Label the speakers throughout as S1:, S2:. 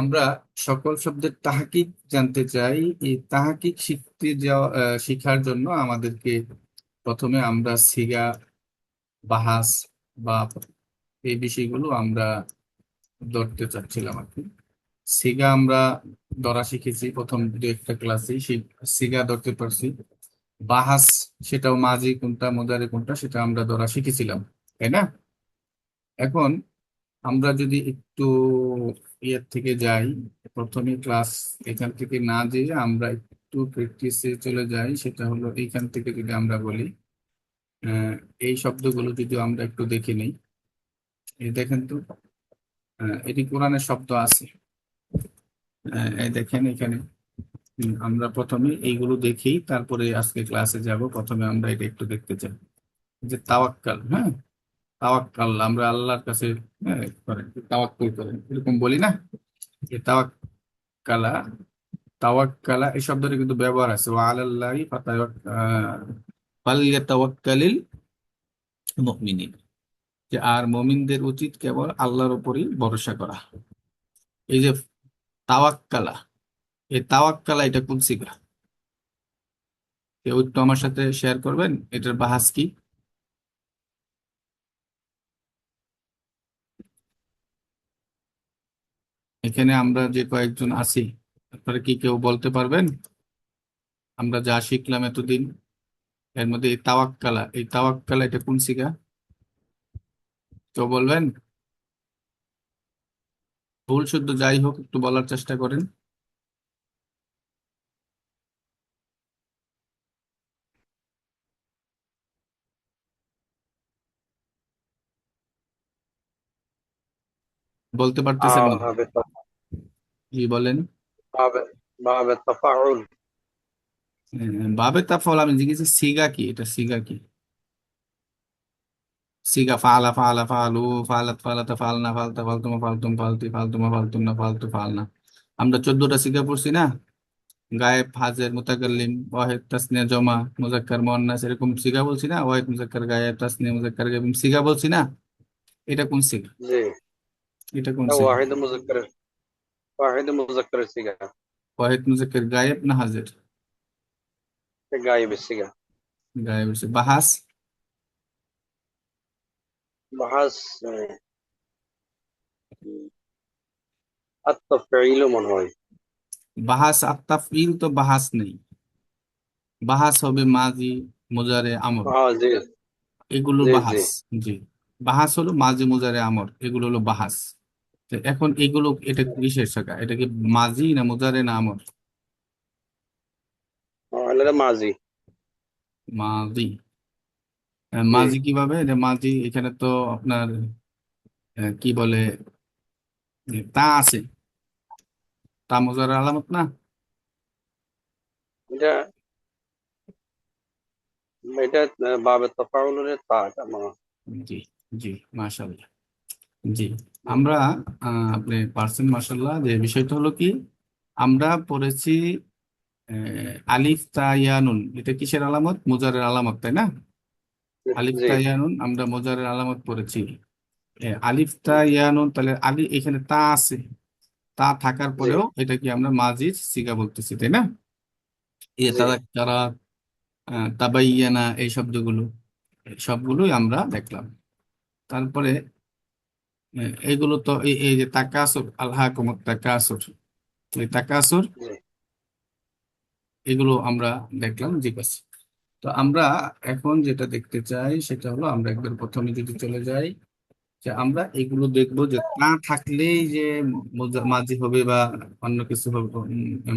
S1: আমরা সকল শব্দের তাহকিক জানতে চাই। এই তাহকিক শিখতে যাওয়া শিখার জন্য আমাদেরকে প্রথমে আমরা সিগা, বাহাস বা এই বিষয়গুলো আমরা ধরতে চাচ্ছিলাম আর কি। সিগা আমরা ধরা শিখেছি প্রথম দু একটা ক্লাসে, সেই সিগা ধরতে পারছি। বাহাস, সেটাও মাঝি কোনটা মুদারি কোনটা সেটা আমরা ধরা শিখেছিলাম, তাই না? এখন আমরা যদি একটু ইয়ের থেকে যাই, প্রথমে ক্লাস এখান থেকে না যেয়ে আমরা একটু প্র্যাকটিসে চলে যাই, সেটা হলো এইখান থেকে যদি আমরা বলি আহ, এই শব্দগুলো যদি আমরা একটু দেখে নিই। এই দেখেন তো, এটি কোরআনের শব্দ আছে। এই দেখেন এখানে। আমরা প্রথমে এইগুলো দেখি, তারপরে আজকে ক্লাসে যাব। প্রথমে আমরা এটা একটু দেখতে চাই যে তাওয়াক্কাল। হ্যাঁ, তাওয়াক্কাল আমরা আল্লাহর কাছে করেন, তাওয়াক্কুল করেন এরকম বলি না? এই তাওয়াক্কালা, তাওয়াক্কালা এই শব্দটা কিন্তু ব্যবহার আছে, ওয়া আলাল্লাহি ফালইয়াতাওয়াক্কালিল মুমিনিন, যে আর মুমিনদের উচিত কেবল আল্লাহর উপরই ভরসা করা। এই যে তাওয়াক্কালা, এই তাওয়াক্কালা এটা কোন সিগা? কেউ একটু আমার সাথে শেয়ার করবেন এটার বাহাস কি? এখানে আমরা যে কয়েকজন আছি, আপনারা কি কেউ বলতে পারবেন আমরা যা শিখলাম এতদিন এর মধ্যে এই তাওয়াক্কালা, এই তাওয়াক্কালা এটা কোন সিগা? কেউ বলবেন? ভুল শুদ্ধ যাই হোক একটু বলার চেষ্টা করেন। বলতে পারতেছেন না?
S2: باب
S1: জি বলেন।
S2: باب باب التفاعل.
S1: বাবে তাফল আমি জিজ্ঞেস সিগা কি, এটা সিগা কি? সিগা ফালা, ফালা ফালু, ফালাত ফালাতা, ফালনা ফালতা, ফালতুমা ফালতুম, ফালতি ফালতুমা, ফালতুম না ফালতু ফালনা। আমরা 14টা সিগা পড়ছি না? গায়েব, হাজের, মুতাকাল্লিম, ওয়াহিদ, তাসনিয়া, জমা, মুজাক্কার, মুয়ান্নাস, এরকম সিগা বলছি না? ওয়াহিদ, মুজাক্কার, গায়েব, তাসনিয়া, মুজাক্কার, গায়েব সিগা বলছি না? এটা কোন সিগা?
S2: জি,
S1: এটা কোন সিগা?
S2: واحد مذكر الصيغة.
S1: ওয়াহিদ, মুজাক্কার, গায়েব না হাজের?
S2: غايب الصيغة.
S1: গায়েব হচ্ছে বাহাস।
S2: بحث التفعيل من هو.
S1: বাহাস আত্তাফইল তো বাহাস নেই। বাহাস হবে মাজি, মুজারে, আমর,
S2: জি
S1: এগুলো
S2: জি জি।
S1: বাহাস। জি, বাহাস হলো মাজি, মুজারে, আমর, এগুলো হলো বাহাস। তো এখন এগুলো এটা কিসের শাখা? এটা কি মাজি না মুজারে না আমর?
S2: এটা মাঝি।
S1: মাজি।
S2: জি,
S1: মাজি কিভাবে? এটা মাজি, এখানে তো আপনার কি বলে, তা আছে। তা মুজারে আলামত না?
S2: এটা এটা باب التفاعل এটা মনে হয়।
S1: জি, জি, মাশাআল্লাহ। জি, আমরা আপনি পার্সেন্ট মাশাআল্লাহ। যে বিষয়টা হলো কি, আমরা পড়েছি আলিফ তা ইয়া নুন, এটা কিসের আলামত? মুজারের আলামত, তাই না? আলিফ
S2: জি
S1: তা ইয়া নুন আমরা মুজারের আলামত পড়েছি। আলিফ তা ইয়া নুন, তাহলে আলি এখানে তা আছে, তা থাকার
S2: জি
S1: পরেও এটা কি আমরা মাজির সিগা বলতেছি, তাই না? এ
S2: জি।
S1: তারা যারা তাবাইয়ানা, এই শব্দগুলো, এই সবগুলোই আমরা দেখলাম। তারপরে এইগুলো তো এই যে তাকাসুর, আল্লাহ কুমুত তাকাসুর, এই তাকাসুর,
S2: জি
S1: এগুলো আমরা দেখলাম। জি আছে। তো আমরা এখন যেটা দেখতে চাই সেটা হলো, আমরা একবার প্রথমে যদি চলে যাই, যে আমরা এগুলো দেখবো যে না থাকলেই যে মাঝি হবে বা অন্য কিছু হবে,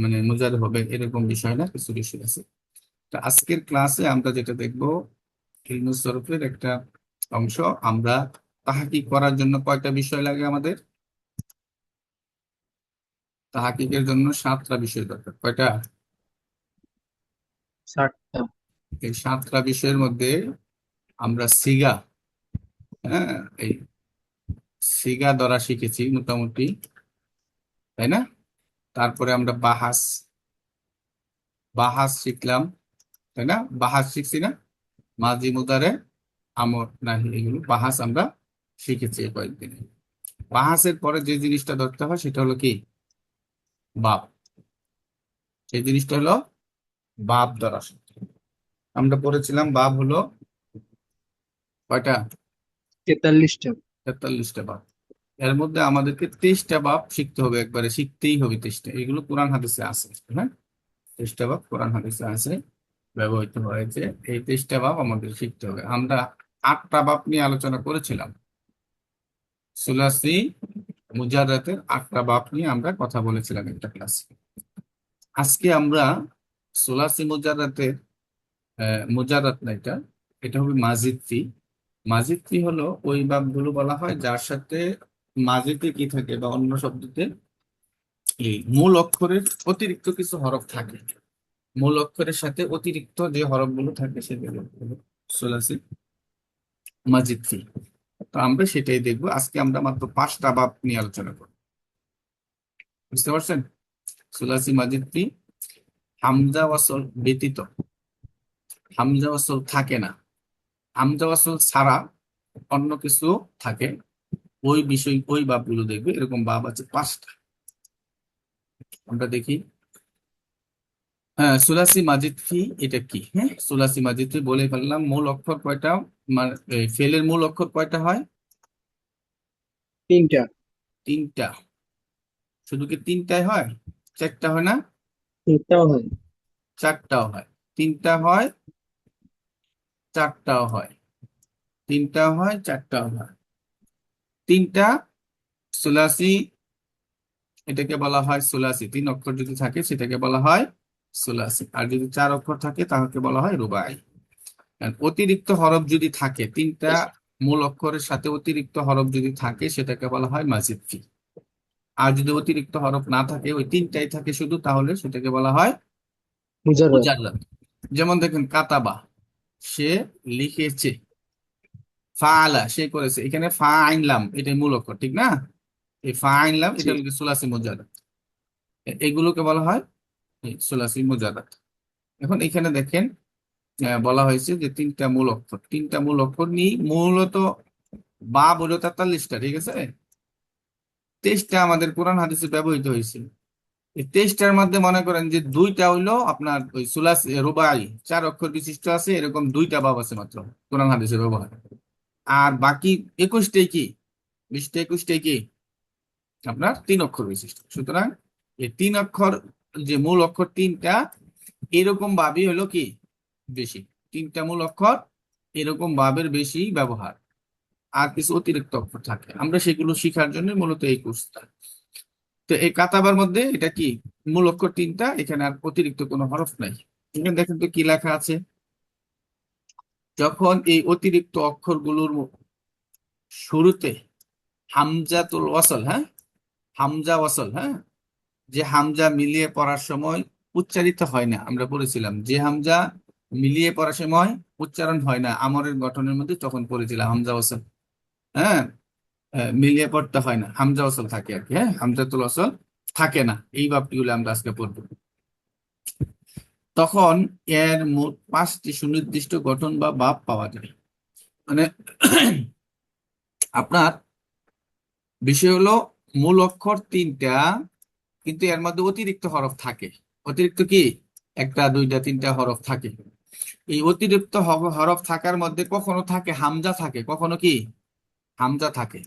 S1: মানে মুজারে হবে এরকম বিষয় না, কিছু বিষয় আছে। তো আজকের ক্লাসে আমরা যেটা দেখবো, ইলমুস সরফের একটা অংশ। আমরা তাহাকিক করার জন্য কয়টা বিষয় লাগে আমাদের? তাহাকিকের জন্য 7টা বিষয় দরকার। কয়টা?
S2: 60টা।
S1: এই 7টা বিষয়ের মধ্যে আমরা সিগা, হ্যাঁ, এই সিগা ধরা শিখেছি মোটামুটি, তাই না? তারপরে আমরা বাহাস, বাহাস শিখলাম, তাই না? বাহাস শিখছি না? মাজি, মুদারে, আমর, নাহি, এগুলো বাহাস আমরা শিখেছি এই কয়েকদিনে। বাহাসের পরে যে জিনিসটা ধরতে হয় সেটা হলো কি? বাপ। সেই জিনিসটা হলো বাপ ধরা শব্দ। আমরা পড়েছিলাম বাপ হলো কয়টা?
S3: 43টা।
S1: 43টা বাপ। এর মধ্যে আমাদেরকে 23টা বাপ শিখতে হবে, একবারে শিখতেই হবে 23টা। এগুলো কোরআন হাদিসে আছে, হ্যাঁ? 23টা বাপ কোরআন হাদিসে আছে, ব্যবহৃত হয়েছে। এই 23টা বাপ আমাদের শিখতে হবে। আমরা 8টা বাপ নিয়ে আলোচনা করেছিলাম। সুলাসি মুজাররাতের 8টা বাপ নিয়ে আমরা কথা বলেছিলাম একটা ক্লাসে। আজকে আমরা সুলাসি মুজাররাতের মুজাররাত না, এটা এটা হবে মাজিদ ফি। মাজিদ ফি হলো ওই বাপগুলো বলা হয় যার সাথে মাজিদে কি থাকে, বা অন্য শব্দতে এই মূল অক্ষরের অতিরিক্ত কিছু হরফ থাকে। মূল অক্ষরের সাথে অতিরিক্ত যে হরফগুলো থাকে সেগুলো হলো সুলাসি মাজিদ ফি। তো আমরা সেটাই দেখবো আজকে। আমরা মাত্র 5টা বাব নিয়ে আলোচনা করব, বুঝতে পারছেন? সুলাসি মাজিদ ফি হামজা ওয়াসল ব্যতীত, হামজা ওয়াসল থাকে না, হামজা ওয়াসল ছাড়া অন্য কিছু থাকে, ওই বিষয় ওই বাবগুলো দেখবে। এরকম বাব আছে 5টা। আমরা দেখি। হ্যাঁ, সুলাসি মাজিদ ফি এটা কি? হ্যাঁ, সুলাসি মাজিদ ফি বলে ফেললাম। মূল অক্ষর কয়টা? মানে ফেলের মূল অক্ষর কয়টা হয়?
S3: 3টা।
S1: 3টা। শুধু কি 3টাই হয়? 4টা হয় না?
S3: 3টাও হয়।
S1: 4টাও হয়। 3টা হয়, 4টাও হয়। 3টা হয়, 4টাও হয়। 3টা সুলাসি, এটাকে বলা হয় সুলাসি। 3 অক্ষর যদি থাকে সেটাকে বলা হয় সুলাসি। আর যদি 4 অক্ষর থাকে তাহলে বলা হয় রুবাই। আর অতিরিক্ত হরফ যদি থাকে 3টা মূল অক্ষরের সাথে, অতিরিক্ত হরফ যদি থাকে সেটাকে বলা হয় মাজিদ ফি। আর যদি অতিরিক্ত হরফ না থাকে, ওই 3টাই থাকে শুধু, তাহলে সেটাকে বলা হয়
S3: মুজাররদ।
S1: মুজাররাদ। যেমন দেখেন কাতাবা, সে লিখেছে। ফা আলা, সে করেছে। এখানে ফা আইনলাম, এটাই মূল অক্ষর, ঠিক না? এই ফা আইনলাম
S3: জি।
S1: এটা হলো সুলাসি মুজাররাদ। এগুলোকে বলা হয় সুলাসি মুজাররাদ। এখন এখানে দেখেন বলা হয়েছে যে 3টা মূল অক্ষর, 3টা মূল অক্ষর নিয়ে মূলত বা হলো 43টা, ঠিক আছে? 23টা আমাদের কোরআন হাদিসে ব্যবহৃত হয়েছে। এই 23টার মধ্যে মনে করেন যে 2টা হইলো আপনার ওই সুলাস রুবাই, 4 অক্ষর বিশিষ্ট আছে, এরকম 2টা বাব আছে মাত্র কোরআন হাদিসে ব্যবহার। আর বাকি 21টাই কি, 20টা 21টাই কি আপনার 3 অক্ষর বিশিষ্ট। সুতরাং এই 3 অক্ষর, যে মূল অক্ষর 3টা, এরকম ভাবই হলো কি বেশি। 3টা মূল অক্ষর এরকম ভাবের বেশি ব্যবহার। আর কিছু অতিরিক্ত অক্ষর থাকে, আমরা সেগুলো শিখার জন্য মূলত এই কোর্সটা। তো এই কাতাবার মধ্যে এটা কি মূল অক্ষর 3টা, এখানে আর অতিরিক্ত কোনো হরফ নাই। এখানে দেখেন তো কি লেখা আছে। যখন এই অতিরিক্ত অক্ষরগুলোর শুরুতে হামজাতুল ওয়াসল, হ্যাঁ, হামজা ওয়াসল, হ্যাঁ, যে হামজা মিলিয়ে পড়ার সময় উচ্চারিত হয় না, আমরা বলেছিলাম যে হামজা মিলিয়ে পড়ার সময় উচ্চারণ হয় না আমরের গঠনের মধ্যে, তখন পড়েছিলাম হামজা ওয়াসল। হ্যাঁ, মিলিয়ে পড়তে হয় না, হামজা ওয়াসল থাকে আর কি। হ্যাঁ, হামজাতুল ওয়াসল থাকে না। এই বাপটিগুলো আমরা আজকে পড়বো। তখন এর মোট 5টি সুনির্দিষ্ট গঠন বা বাপ পাওয়া যায়। মানে আপনার বিষয় হলো মূল অক্ষর 3টা, কিন্তু এর মধ্যে অতিরিক্ত হরফ থাকে। অতিরিক্ত কি 1টা 2টা 3টা হরফ থাকে। এই অতিরিক্ত হরফ থাকার মধ্যে কখনো থাকে হামজা থাকে, কখনো কি হামজা থাকে,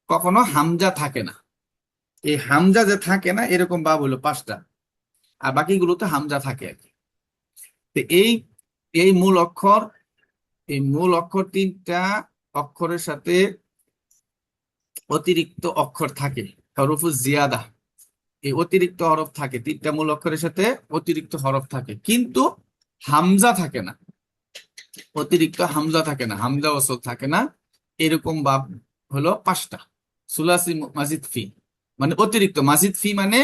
S1: কখনো হামজা থাকে না। এই হামজা যে থাকে না এরকম বাব হলো 5টা, আর বাকিগুলোতে হামজা থাকে আর কি। তো এই এই মূল অক্ষর, এই মূল অক্ষর 3টা অক্ষরের সাথে অতিরিক্ত অক্ষর থাকে, হরফু জিয়াদা। এই অতিরিক্ত হরফ থাকে 3টা মূল অক্ষরের সাথে, অতিরিক্ত হরফ থাকে, কিন্তু হামজা থাকে না। অতিরিক্ত হামজা থাকে না, হামজা ওয়াসল থাকে না। এরকম বাব হলো 5টা। সুলাসি মাজিদ ফি মানে অতিরিক্ত, মাজিদ ফি মানে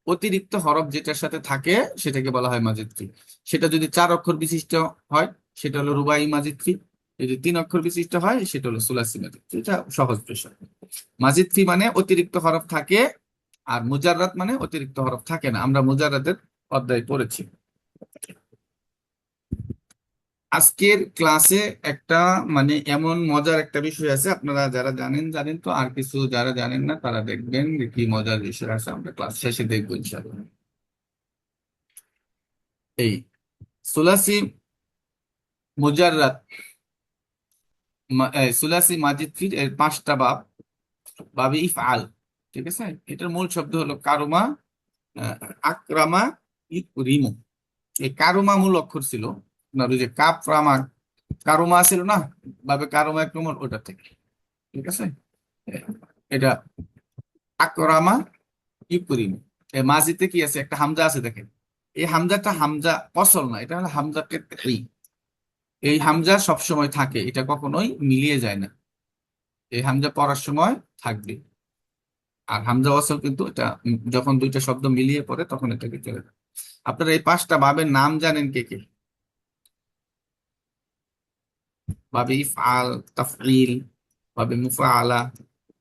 S1: অতিরিক্ত হরফ যেটার সাথে থাকে সেটাকে বলা হয় মাজিদ ফি। সেটা যদি 4 অক্ষর বিশিষ্ট হয় সেটা হলো রুবাই মাজিদ ফি, যদি 3 অক্ষর বিশিষ্ট হয় সেটা হলো সুলাসি মাজিদ ফি। এটা সহজ বিষয়। মাজিদ ফি মানে অতিরিক্ত হরফ থাকে, আর মুজাররাদ মানে অতিরিক্ত হরফ থাকে না। আমরা মুজাররাদের অধ্যায় পড়েছি। আজকের ক্লাসে একটা মানে এমন মজার একটা বিষয় আছে, আপনারা যারা জানেন জানেন, তো আর কিছু যারা জানেন না তারা দেখবেন যে কি মজার বিষয় আছে, আমরা ক্লাস শেষে দেখবো ইনশাআল্লাহ। এই সুলাসি মুজাররাদ, সুলাসি মাজিদ ফিল এর 5টা বাব, বাবে ইফআল, ঠিক আছে। এটার মূল শব্দ হলো কারুমা, আহ, আকরামা, ইকরিমু। এই কারুমা মূল অক্ষর ছিল আপনার ওই যে কাপ রামা, কারুমা ছিল না, বাবে কারুমা একরমল, ওটা থেকে, ঠিক আছে। এটা আকরামা ইকরিমু। এই মাজিতে কি আছে, একটা হামজা আছে দেখেন। এই হামজাটা হামজা অসল না, এটা হলো হামজা কেতই। এই হামজা সবসময় থাকে, এটা কখনোই মিলিয়ে যায় না। এই হামজা পড়ার সময় থাকবে। আর হামজা ওয়াসল কিন্তু এটা যখন দুইটা শব্দ মিলিয়ে পড়ে তখন এটাকে চলে যায়। আপনারা এই 5টা ভাবের নাম জানেন কে কে? ভাবে ইফআল, তাফঈল, ভাবে মুফআলা,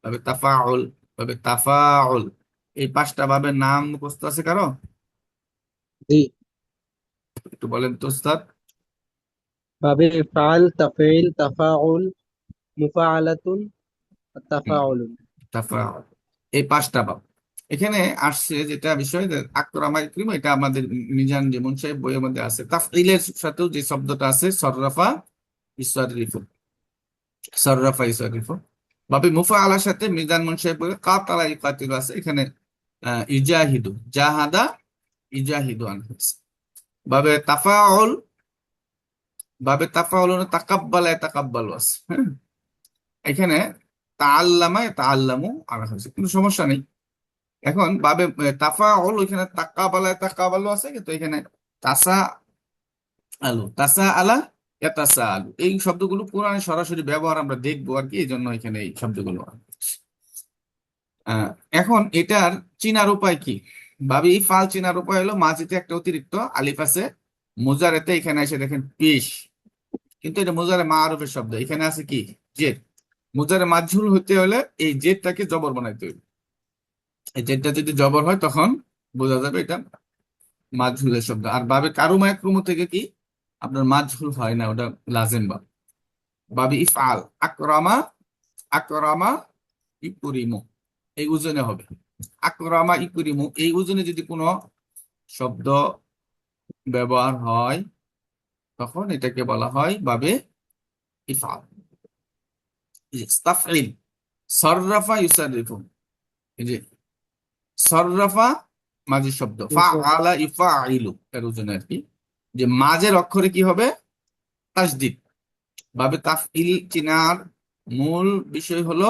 S1: ভাবে তাফাউল, ভাবে তাফাউল। এই 5টা ভাবের নাম মুখস্থ আছে কারো?
S3: জি।
S1: একটু বলেন তো উস্তাদ।
S3: বাবে ফাল, তাফঈল, তাফাউল, মুফাআলাতুন,
S1: হুম,
S3: তাফাউলুন।
S1: তাফাউল। এই 5টা ভাব এখানে আসছে, যেটা বিষয় যে আকরামা ইকরিমা, এটা আমাদের মিজান যেমন সাহেব বইয়ের মধ্যে আছে। তাফঈলের সাথেও যে শব্দটা আছে সররাফা ইসরিফু, সররাফা ইসরিফু। বাবে মুফআলার সাথে মিজান মুনসাহিব বলে কাতালা ইকাতিল আছে এখানে। ইজাহিদু, জাহাদা ইজাহিদু আনছে। বাবে তাফাউল, বাবে তাফাউল তাকাব্বালা তাকাব্বালু আছে, হ্যাঁ। এখানে তাআল্লামা তাআল্লামু আনা হয়েছে, কোনো সমস্যা নেই। এখন বাবে তাফাউল, ওইখানে তাকাবালা তাকাবালু আছে, কিন্তু এখানে তাসা আলু, তাসা আলা, ইয়াতাসা আলু, এই শব্দগুলো কোরআনে সরাসরি ব্যবহার আমরা দেখবো আর কি, এই জন্য এখানে এই শব্দগুলো। আহ, এখন এটার চিনার উপায় কি? ভাবি ফাল চিনার উপায় হলো মাঝিতে একটা অতিরিক্ত আলিফ আছে, মুজারেতে এখানে এসে দেখেন পেশ, কিন্তু এটা মুজারে মারুফের শব্দ, এখানে আছে কি জেদ। মুজারে মাজহুল হতে হলে এই জেদটাকে জবর বানাইতে হবে। এই জেদটা যদি জবর হয় তখন বোঝা যাবে এটা মাজহুলের শব্দ। আর বাবে কারুমা ক্রম থেকে কি আপনার মাজহুল হয় না, ওটা লাজেম বা। ভাবি ইফআল আকরামা, আকরামা ইকুরিমু, এই ওজনে হবে। আকরামা ইকুরিমু, এই ওজনে যদি কোনো শব্দ ব্যবহার হয় তখন এটাকে বলা হয় বাবে ইফআল। ইস্তাফইল, সররাফা ইউসাররিফু, এই যে সররাফা মাঝের শব্দ, ফাআলা ইফাইলু এর ওজনে আর কি, যে মাঝের অক্ষরে কি হবে তাসদিদ। বাবে তাফইল চিনার মূল বিষয় হলো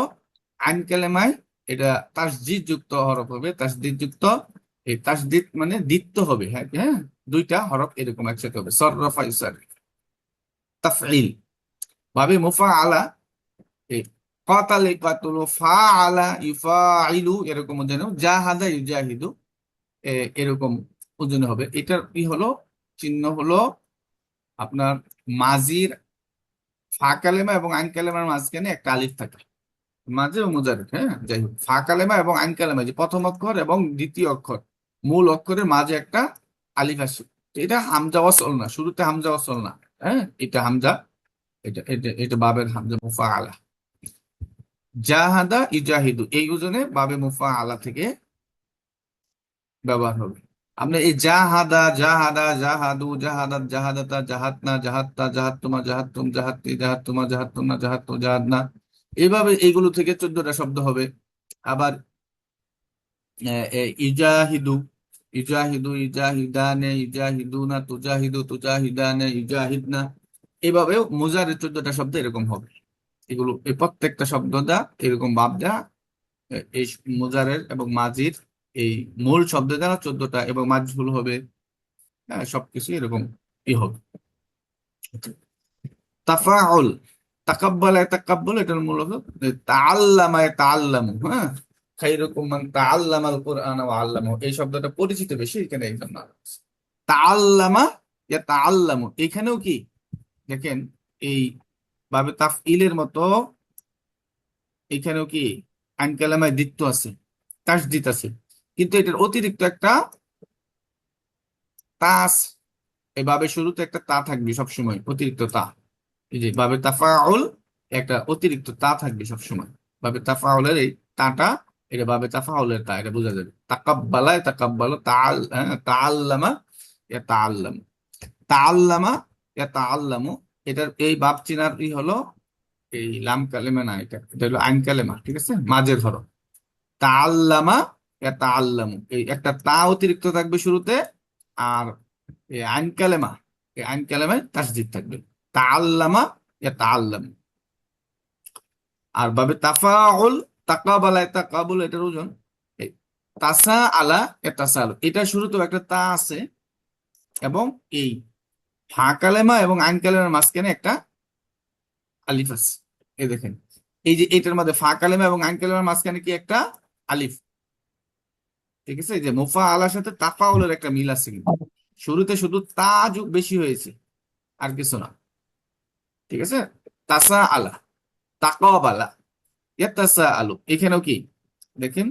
S1: আইন কালেমায় এটা তাসদিদ যুক্ত হরফ হবে, তাসদিদ যুক্ত। এই তাসদিদ মানে দ্বিত্ব হবে, হ্যাঁ হ্যাঁ, দুইটা হরফ এরকম একসাথে হবে, সররাফা ইউসাররিফু। তাফঈল ভাবে মুফাআলা, এই কাতালে কাতুলু, ফাআলা ইউফাইলু, এরকম যেন জাহাদা ইউজাহিদু, এরকম ওজনে হবে। এটার কি হলো চিহ্ন হলো আপনার মাজির ফা কালেমা এবং আইন কালেমার মাঝখানে একটা আলিফ থাকে, মাঝে ও মুজারেদ, হ্যাঁ যাই হোক, ফা কালেমা এবং আইন কালেমা যে প্রথম অক্ষর এবং দ্বিতীয় অক্ষর, মূল অক্ষরের মাঝে একটা আলিফ আসে। তো এটা হামজা ওয়াসল না, শুরুতে হামজা ওয়াসল না, হ্যাঁ এটা হামজা, এটা এটা এটা বাবের হামজা মুফাআলা। জাহাদা ইজাহিদু, এই ওজনে বাবে মুফাআলা থেকে ব্যবহার হবে। আপনি এই জাহাদা, জাহাদা, জাহাদু, জাহাদাত, জাহাদাতা, জাহাতনা, জাহাত্তা, জাহাত্তুমা, জাহাত্তুম, জাহাত্তি, জাহাত্তুমা, জাহাত্তুনা, জাহাত্তু, জাহাদনা, এইভাবে এইগুলো থেকে 14টা শব্দ হবে। আবার ইজাহিদু, ইজাহিদু, ইজাহিদানে, ইজাহিদুনা, তুজাহিদু, তুজাহিদানে, ইজাহিদনা, এভাবে মুজারের 14টা শব্দ এরকম হবে। এগুলো এই প্রত্যেকটা শব্দ দা এরকম ভাব দা, এই মুজারের এবং মাজির এই মূল শব্দ দ্বারা 14টা, এবং মাজহুল হবে, হ্যাঁ সবকিছু এরকম ই হবে। তাফাউল, তাকাব্বালা তাকাব্বাল, এটার মূল হলো তাআল্লামা তাআল্লামু, হ্যাঁ। খায়রুকুম মান তাআল্লামাল কুরআন ওয়া আল্লামাহু, এই শব্দটা পরিচিত বেশি এখানে, এই জন্য তাআল্লামা তাআল্লামু। এখানেও কি দেখেন, এই ভাবে তাফইলের মতো এখানেও কি আইন কালামায় দ্বিত্ব আছে, তাসদিদ আছে, কিন্তু এটার অতিরিক্ত একটা তাস এই বাবের শুরুতে একটা তা থাকবে সবসময়, অতিরিক্ত তা। এই যে বাবে তাফাউল, একটা অতিরিক্ত তা থাকবে সবসময়। বাবে তাফাউলের এই তাটা, এটা বাবে তাফাউলের তা, এটা বোঝা যাবে। তাকাব্বালা তাকাব্বালো, তাআল্লামা ইয়াতাআল্লাম, তাআল্লামা ইয়াতাআল্লামু। এটার এই বাব চিনার হলো এই লাম কালেমা না, এটা এটা হলো আইন কালেমা, ঠিক আছে, মাঝের হরফ। তাআল্লামা ইয়াতাআল্লামু, এই একটা তা অতিরিক্ত থাকবে শুরুতে। আর এই আইন কালেমা, এই আইন কালেমায় তাসদীদ থাকবে। তাআল্লামা ইয়াতাআল্লামু। আর বাবে তাফাউল, তাকাবালা তাকাবুল, এটার ওজন এই তাসা আলা তাসালু, এটা শুরুতেও একটা তা আছে, এবং এই হা কালেমা এবং আইন কালেমার মাঝখানে একটা আলিফ আছে। এই দেখেন, এই যে এটার মধ্যে ফা কালেমা এবং আইন কালেমার মাঝখানে কি একটা আলিফ, ঠিক আছে। এই যে মুফা আলার সাথে তাফাউলের একটা মিল আছে, কিন্তু শুরুতে শুধু তা যুগ বেশি হয়েছে, আর কিছু না, ঠিক আছে। তাসা আলা, তাকাবালা, ইয়াতাসা আলু, এখানেও কি দেখেন,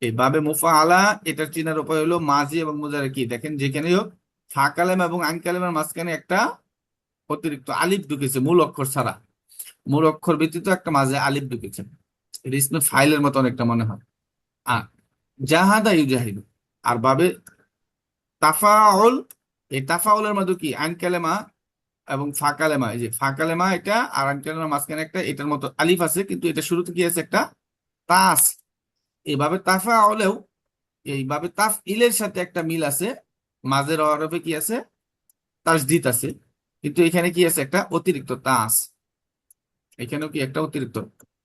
S1: এই বাবে মুফা আলা, এটার চিনার উপায় হলো মাজি এবং মুজারে কি দেখেন, যেখানে হোক ফা কালেমা এবং আইন কালেমার মাঝখানে একটা অতিরিক্ত আলিফ ঢুকেছে, মূল অক্ষর ছাড়া, মূল অক্ষর ব্যতীত একটা মাঝে আলিফ ঢুকেছে। এটা ইসমে ফাইলের মতো অনেকটা মনে হয়। আর জাহাদা ইউজাহিদু, আর বাবে তাফাউল, এই তাফাউলের মধ্যে কি আইন কালেমা এবং ফা কালেমা, এই যে ফা কালেমা এটা আর আইন কালেমার মাঝখানে একটা এটার মতো আলিফ আছে, কিন্তু এটা শুরুতে কি আছে, একটা তা আছে। এইভাবে তাফাউলেও এইভাবে তাফ ইলের সাথে একটা মিল আছে, মাঝের হরফে কি আছে, তাসদীদ আছে, কিন্তু এখানে কি আছে, একটা অতিরিক্ত তা আছে। এখানেও কি একটা অতিরিক্ত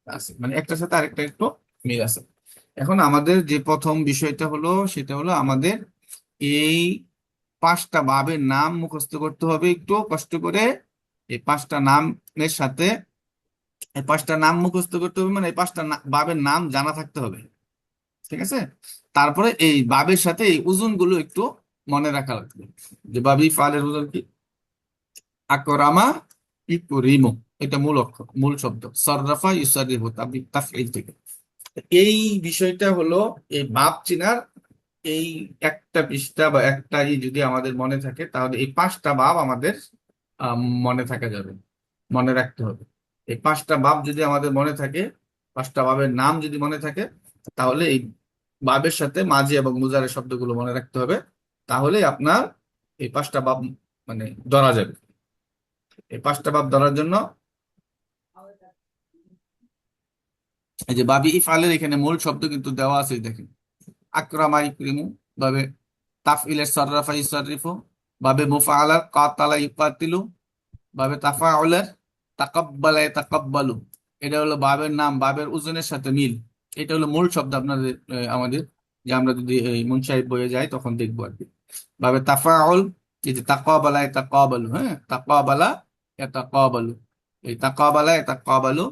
S1: তা আছে, মানে একটার সাথে আরেকটা একটু মিল আছে। এখন আমাদের যে প্রথম বিষয়টা হলো, সেটা হলো আমাদের এই পাঁচটা বাবের নাম মুখস্থ করতে হবে একটু কষ্ট করে। এই পাঁচটা নামের সাথে, এই পাঁচটা নাম মুখস্থ করতে হবে, মানে এই পাঁচটা বাবের নাম জানা থাকতে হবে, ঠিক আছে। তারপরে এই বাবের সাথে এই ওজন গুলো একটু মনে রাখা লাগবে, যে বাবি ফালের ওজন কি, আকরামা ইকরিমু, এটা মূল অক্ষর, মূল শব্দ। সররাফা ইউসারিফু, তাফঈল থেকে। এই বিষয়টা হলো এই বাব চিনার এই একটা পৃষ্ঠা বা একটা যদি আমাদের মনে থাকে, তাহলে এই পাঁচটা বাব আমাদের মনে থাকা যাবে, মনে রাখতে হবে। এই পাঁচটা বাব যদি আমাদের মনে থাকে, পাঁচটা বাবের নাম যদি মনে থাকে, তাহলে এই বাবের সাথে মাঝি এবং মুজারের শব্দগুলো মনে রাখতে হবে। তাহলে আপনার এই পাঁচটা বাব মানে ধরা যাবে। এই পাঁচটা বাব ধরার জন্য এই যে বাবি ইফআলের এখানে মূল শব্দ কিন্তু দেওয়া আছে, দেখেন। আকরামা ইকরিমু, বাবে তাফইলের সররাফা ইউসাররিফু, বাবে মুফআলার কাতালা ইউকাতিলু, বাবে তাফাউলের তাকাব্বালা তাকাব্বালু। এটা হলো বাবের নাম, বাবের ওজনের সাথে মিল। এটা হলো মূল শব্দ আপনাদের আমাদের, যে আমরা যদি এই মুনসাহিব বইয়ে যাই তখন দেখবো আর কি। বাবে তাফাউল, এই যে তাকাবালা তাকাবালু, হ্যাঁ, তাকাবালা তাকাবালু, এই তাকাবালা তাকাবালু,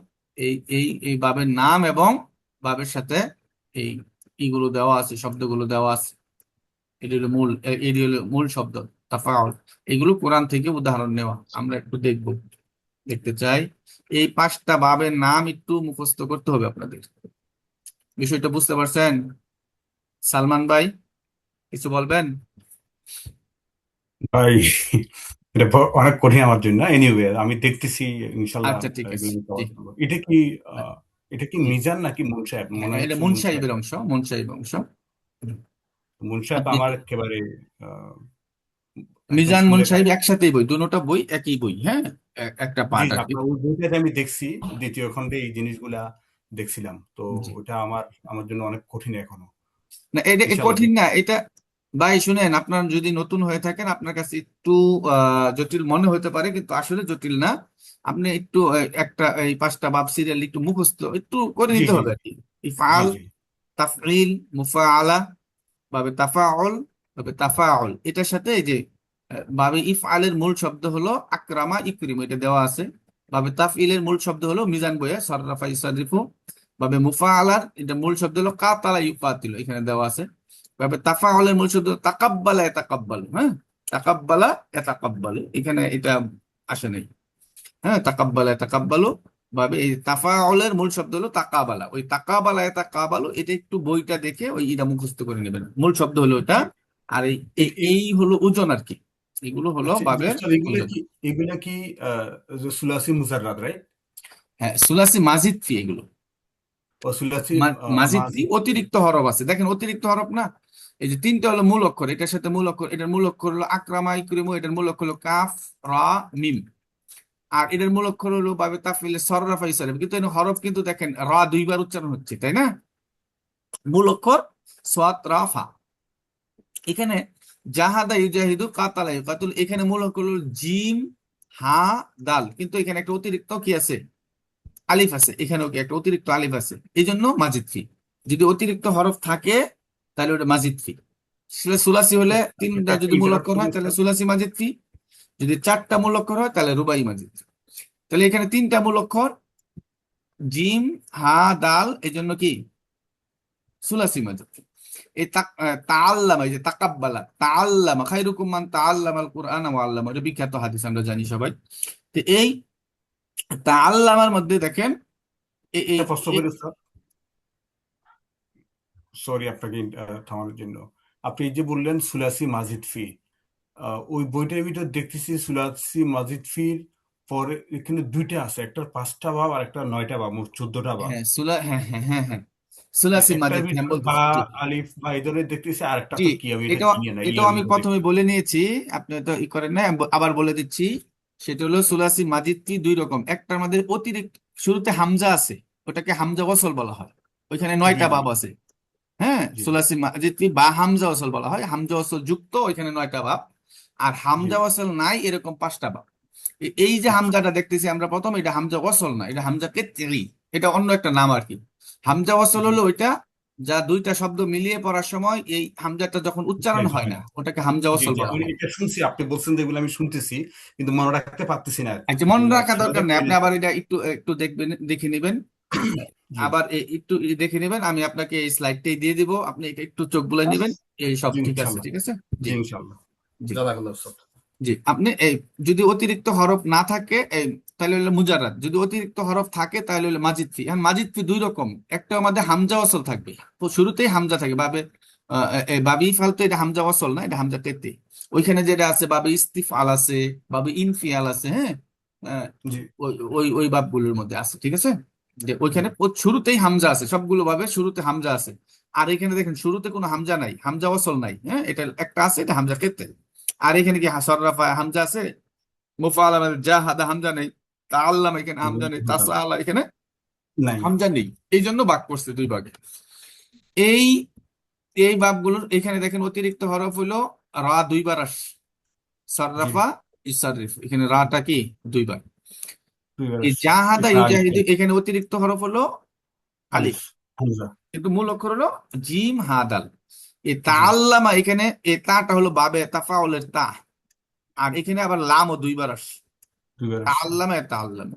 S1: এই বাবের নাম এবং বাবের সাথে এই ইগুলো দেওয়া আছে, শব্দগুলো দেওয়া আছে। এটি হলো মূল শব্দ তাফাউল। এগুলো কোরআন থেকে উদাহরণ নেওয়া, আমরা একটু দেখবো, দেখতে চাই। এই পাঁচটা বাবের নাম একটু মুখস্থ করতে হবে আপনাদের। বিষয়টা বুঝতে পারছেন? সালমান ভাই কিছু বলবেন?
S4: ভাই, এটা অনেক কঠিন আমার জন্য। এনিওয়ে, আমি দেখতেছি, ইনশাল্লাহ
S1: আচ্ছা, ঠিক আছে,
S4: এগুলো নিয়ে
S1: জি
S4: পড়াশোনা করবো। এটা কি এটা কি
S1: জি।
S4: মিজান নাকি মুনসাহেব?
S1: হ্যাঁ,
S4: মনে
S1: হ্যাঁ, এটা
S4: হচ্ছে মুনসাহেব।
S1: মুনসাহিবের অংশ, মুনসাহিব অংশ।
S4: মুনসাহেব
S1: আপনি
S4: আমার একেবারে একদম
S1: মিজান
S4: শুনলে
S1: মুনসাহিব একসাথেই বই, দুটোটা বই একই বই, হ্যাঁ, একটা
S4: জি
S1: পার্ট
S4: জি,
S1: আর কি।
S4: আপনার ওই বইটাতে আমি দেখছি, দ্বিতীয় খণ্ডে এই জিনিসগুলা দেখছিলাম তো।
S1: জি।
S4: ওটা আমার আমার জন্য অনেক কঠিন এখনো।
S1: না, এটা
S4: ইনশাল্লাহ
S1: কঠিন না এটা। ভাই শুনেন, আপনার যদি নতুন হয়ে থাকেন, আপনার কাছে একটু জটিল মনে হতে পারে, কিন্তু আসলে জটিল না। আপনি একটু একটা এই পাঁচটা বাব সিরিয়াল একটু মুখস্থ একটু করে
S4: জি
S1: নিতে
S4: জি
S1: হবে আর কি।
S4: জি
S1: ইফআল,
S4: জি
S1: তাফঈল, মুফাআলা, বাবে তাফাউল, বাবে তাফাউল। এটার সাথে এই যে বাবে ইফআলের মূল শব্দ হলো আকরামা ইকরিমু, এটা দেওয়া আছে। বাবে তাফঈলের মূল শব্দ হলো মিজান বইয়ে সররাফা ইসরিফু। বাবে মুফাআলার এটা মূল শব্দ হলো কাতালা ইউকাতিলু, এখানে দেওয়া আছে। বাবে তাফাউলের মূল শব্দ তাকাব্বালা ইয়াতাকাব্বালু, হ্যাঁ, তাকাব্বালা ইয়াতাকাব্বালু, এখানে এটা আসে নাই, হ্যাঁ, তাকাব্বালা ইয়াতাকাব্বালু। ভাবে এই তাফাউলের মূল শব্দ হলো তাকাবালা, ওই তাকাবালা তাকাবালু, এটা একটু বইটা দেখে ওই এটা মুখস্থ করে নেবেন, মূল শব্দ হলো এটা। আর এই এই
S4: এই
S1: এই হলো ওজন আর কি। এগুলো হলো
S4: আচ্ছা
S1: বাবের
S4: স্যার,
S1: মুজাররদ।
S4: এগুলা কি সুলাসি মুজাররাদ, রাইট?
S1: হ্যাঁ, সুলাসি মাজিদ ফি এগুলো।
S4: ও সুলাসি
S1: মাজিদ ফি
S4: মাজিদ।
S1: অতিরিক্ত হরফ আছে, দেখেন অতিরিক্ত হরফ না, এই যে তিনটা হলো মূল অক্ষর, এটার সাথে মূল অক্ষর, এটার মূল অক্ষর হলো আকরামা ইকরিমু, এটার মূল অক্ষর হলো কাফ রা মিম। আর এটার মূল অক্ষর হলো বাবে তাফিলে সররাফা ইসরাফ, কিন্তু এখানে হরফ কিন্তু দেখেন রা দুইবার উচ্চারণ হচ্ছে, তাই না? মূল অক্ষর সাদ রা ফা। এখানে জাহাদা ইউজাহিদু কাতালা ইউকাতুল, এখানে মূল অক্ষর হলো জিম হা দাল, কিন্তু এখানে একটা অতিরিক্ত কি আছে, আলিফ আছে, এখানেও কি একটা অতিরিক্ত আলিফ আছে, এই জন্য মাজিদ ফি। যদি অতিরিক্ত হরফ থাকে তাহলে ওটা মাজিদ ফি। সুলাসি হলে তিনটা
S4: একটা
S1: যদি মূল
S4: ইন্টারাপ্ট
S1: অক্ষর
S4: করবো
S1: হয় তাহলে
S4: স্যার।
S1: সুলাসি মাজিদ ফি, যদি চারটা মূল অক্ষর হয় তাহলে রুবাই মাজিদ ফি। তাহলে এখানে তিনটা মূল অক্ষর জিম হা দাল, এই জন্য কি সুলাসি মাজিদ ফি। এই তাআল্লামা, এই যে তাকাব্বালা, তাআল্লামা খায়রুকুম মান তাআল্লামাল কুরআন ওয়া আল্লামা, এটা বিখ্যাত হাদিস, আমরা জানি সবাই। তো এই তাআল্লামার মধ্যে দেখেন এই এই
S4: একটা প্রশ্ন
S1: এই-
S4: করি স্যার, সরি আপনাকে থামানোর জন্য। আপনি এই যে বললেন সুলাসি মাজিদ ফি, ওই বইটার ভিতর দেখতেছি সুলাসি মাজিদ ফির পরে এখানে দুইটা আছে, একটা 5টা ভাব আর একটা 9টা ভাব, মোট 14টা ভাব।
S1: হ্যাঁ হ্যাঁ হ্যাঁ হ্যাঁ হ্যাঁ, সুলাসি
S4: একটার
S1: মাজিদ, হ্যাঁ
S4: ভিতর বা
S1: বলতেছি, জি
S4: আলিফ বা এই ধরনের দেখতেছি, আর একটা
S1: জি।
S4: তো কি, আমি এটা
S1: এটাও
S4: চিনি না, এই
S1: এটাও
S4: আমি
S1: আমি
S4: তো
S1: প্রথমে
S4: দেখছি।
S1: বলে নিয়েছি, আপনি তো ই করেন না, আমি আবার বলে দিচ্ছি। সেটা হলো সুলাসি মাজিদ কি দুই রকম, একটার মধ্যে অতিরিক্ত শুরুতে হামজা আছে, ওটাকে হামজা ওয়াসল বলা হয়, ওইখানে
S4: জি
S1: 9টা
S4: জি
S1: বাব আছে। হ্যাঁ,
S4: জি
S1: সুলাসি মাজিদ কি বা হামজা ওয়াসল বলা হয়, হামজা ওয়াসল যুক্ত ওইখানে 9টা বাব, আর
S4: জি।
S1: হামজা ওয়াসল নাই এরকম 5টা বাব। এই যে
S4: আচ্ছা।
S1: হামজাটা দেখতেছি আমরা প্রথম, এটা হামজা ওয়াসল না, এটা হামজা কেতরি, এটা অন্য একটা নাম আর কি। হামজা ওয়াসল
S4: জি
S1: হলো ওইটা যা দুইটা শব্দ মিলিয়ে পড়ার সময় এই হামজাটা যখন উচ্চারণ
S4: উচ্চারিত
S1: হয়
S4: হয়
S1: না,
S4: না।
S1: ওটাকে হামজা
S4: জি
S1: ওয়াসল
S4: জি,
S1: বলা
S4: আমি
S1: হয়।
S4: এটা শুনছি, আপনি বলছেন যেগুলো আমি শুনতেছি, কিন্তু মনে রাখতে পারতেছি না আর কি।
S1: আচ্ছা, মনে রাখা
S4: শোনা
S1: দরকার
S4: যাক
S1: নেই, আপনি
S4: তাইলে।
S1: আবার এটা একটু একটু দেখবেন, দেখে নেবেন,
S4: জি
S1: আবার একটু দেখে নেবেন, আমি আপনাকে এই স্লাইডটাই দিয়ে দিব, আপনি এটা একটু চোখ বুলাই নেবেন, এই সব
S4: জি
S1: ঠিক আছে,
S4: ইনশাল্লাহ।
S1: ঠিক আছে। জি
S4: জি ইনশাল্লাহ।
S1: জি
S4: জাযাকাল্লাহ স্যার।
S1: জি। আপনি এই যদি অতিরিক্ত হরফ না থাকে তাহলে হলো মুজাররাদ, যদি অতিরিক্ত হরফ থাকে তাহলে হলো মাজিদ ফি। এখন মাজিদ ফি দুই রকম, একটা আমাদের হামজা ওয়াসল থাকবে, তো শুরুতেই হামজা থাকে বাবে, বাবি ফালতু, এটা হামজা ওয়াসল না, এটা হামজা তেতে। ওইখানে যেটা আছে বাবে ইস্তিফআল আছে, বাবে ইনফিয়াল আছে, হ্যাঁ, আহ,
S4: জি
S1: ওই ওই ওই বাবগুলোর মধ্যে আছে, ঠিক আছে। যে
S4: জি
S1: ওইখানে শুরুতেই হামজা আছে, সবগুলো ভাবে শুরুতে হামজা আছে। আর এখানে দেখেন শুরুতে কোনো হামজা নাই, হামজা ওয়াসল নাই, হ্যাঁ, এটা একটা আছে, এটা হামজা তেতে। আর এখানে কি সররাফা হামজা আছে, মুফাআলা মানে জাহাদা হামজা নেই, তাআল্লামা এখানে হামজা নেই, তাসাআলা এখানে
S4: নাই।
S1: হামজা নেই, এই জন্য ভাগ করছে দুই ভাগে। এই এই বাবগুলোর এখানে দেখেন অতিরিক্ত হরফ হলো রা দুইবার আসছে,
S4: জি
S1: সররাফা ইসারিফ, এখানে রাটা কি দুইবার।
S4: দুইবার
S1: এই
S4: আসছে।
S1: জাহাদা
S4: এটা আলিফটা,
S1: ইউজাহিদু এখানে অতিরিক্ত হরফ হলো আলিফ,
S4: আলিফ হামজা।
S1: কিন্তু মূল অক্ষর হলো জিম হা দাল। এই
S4: জি
S1: তাআল্লামা এখানে এই তাটা হলো বাবে তাফাউলের তা, আর এখানে আবার লামও দুইবার আসছে,
S4: দুইবার আসছে।
S1: তাআল্লামা তাআল্লামা।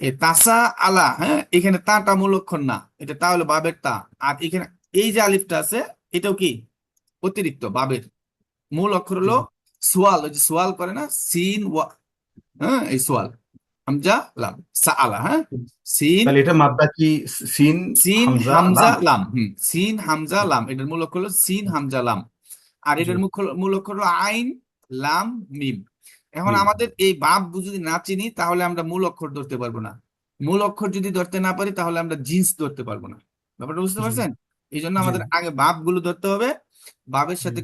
S1: এই তাসা আলা, হ্যাঁ, এখানে তাটা মূল অক্ষর না, এটা তা হলো বাবের তা। আর এখানে এই যে আলিফটা আছে, এটাও কি অতিরিক্ত বাবের। মূল অক্ষর
S4: জি
S1: হলো সোয়াল, ওই যে সোয়াল করে না, সিন ওয়া, হ্যাঁ, এই সোয়াল, হামজা লাম, সাআলা, হ্যাঁ, সিন
S4: তাহলে এটা মাদ্দা কি? সিন
S1: সিন
S4: হামজা
S1: হামজা
S4: লাম।
S1: লাম, সিন হামজা লাম, এটার মূল অক্ষর হলো সিন হামজা লাম। আর
S4: জি
S1: এটার মূল অক্ষর হলো আইন লাম মিম। এখন
S4: মিম।
S1: আমাদের এই বাপ যদি না চিনি তাহলে আমরা মূল অক্ষর ধরতে পারবো না, মূল অক্ষর যদি ধরতে না পারি তাহলে আমরা জিন্স ধরতে পারবো না। ব্যাপারটা বুঝতে
S4: জি
S1: পারছেন? এই জন্য
S4: জি
S1: আমাদের আগে বাপ গুলো ধরতে হবে, বাপের
S4: জি
S1: সাথে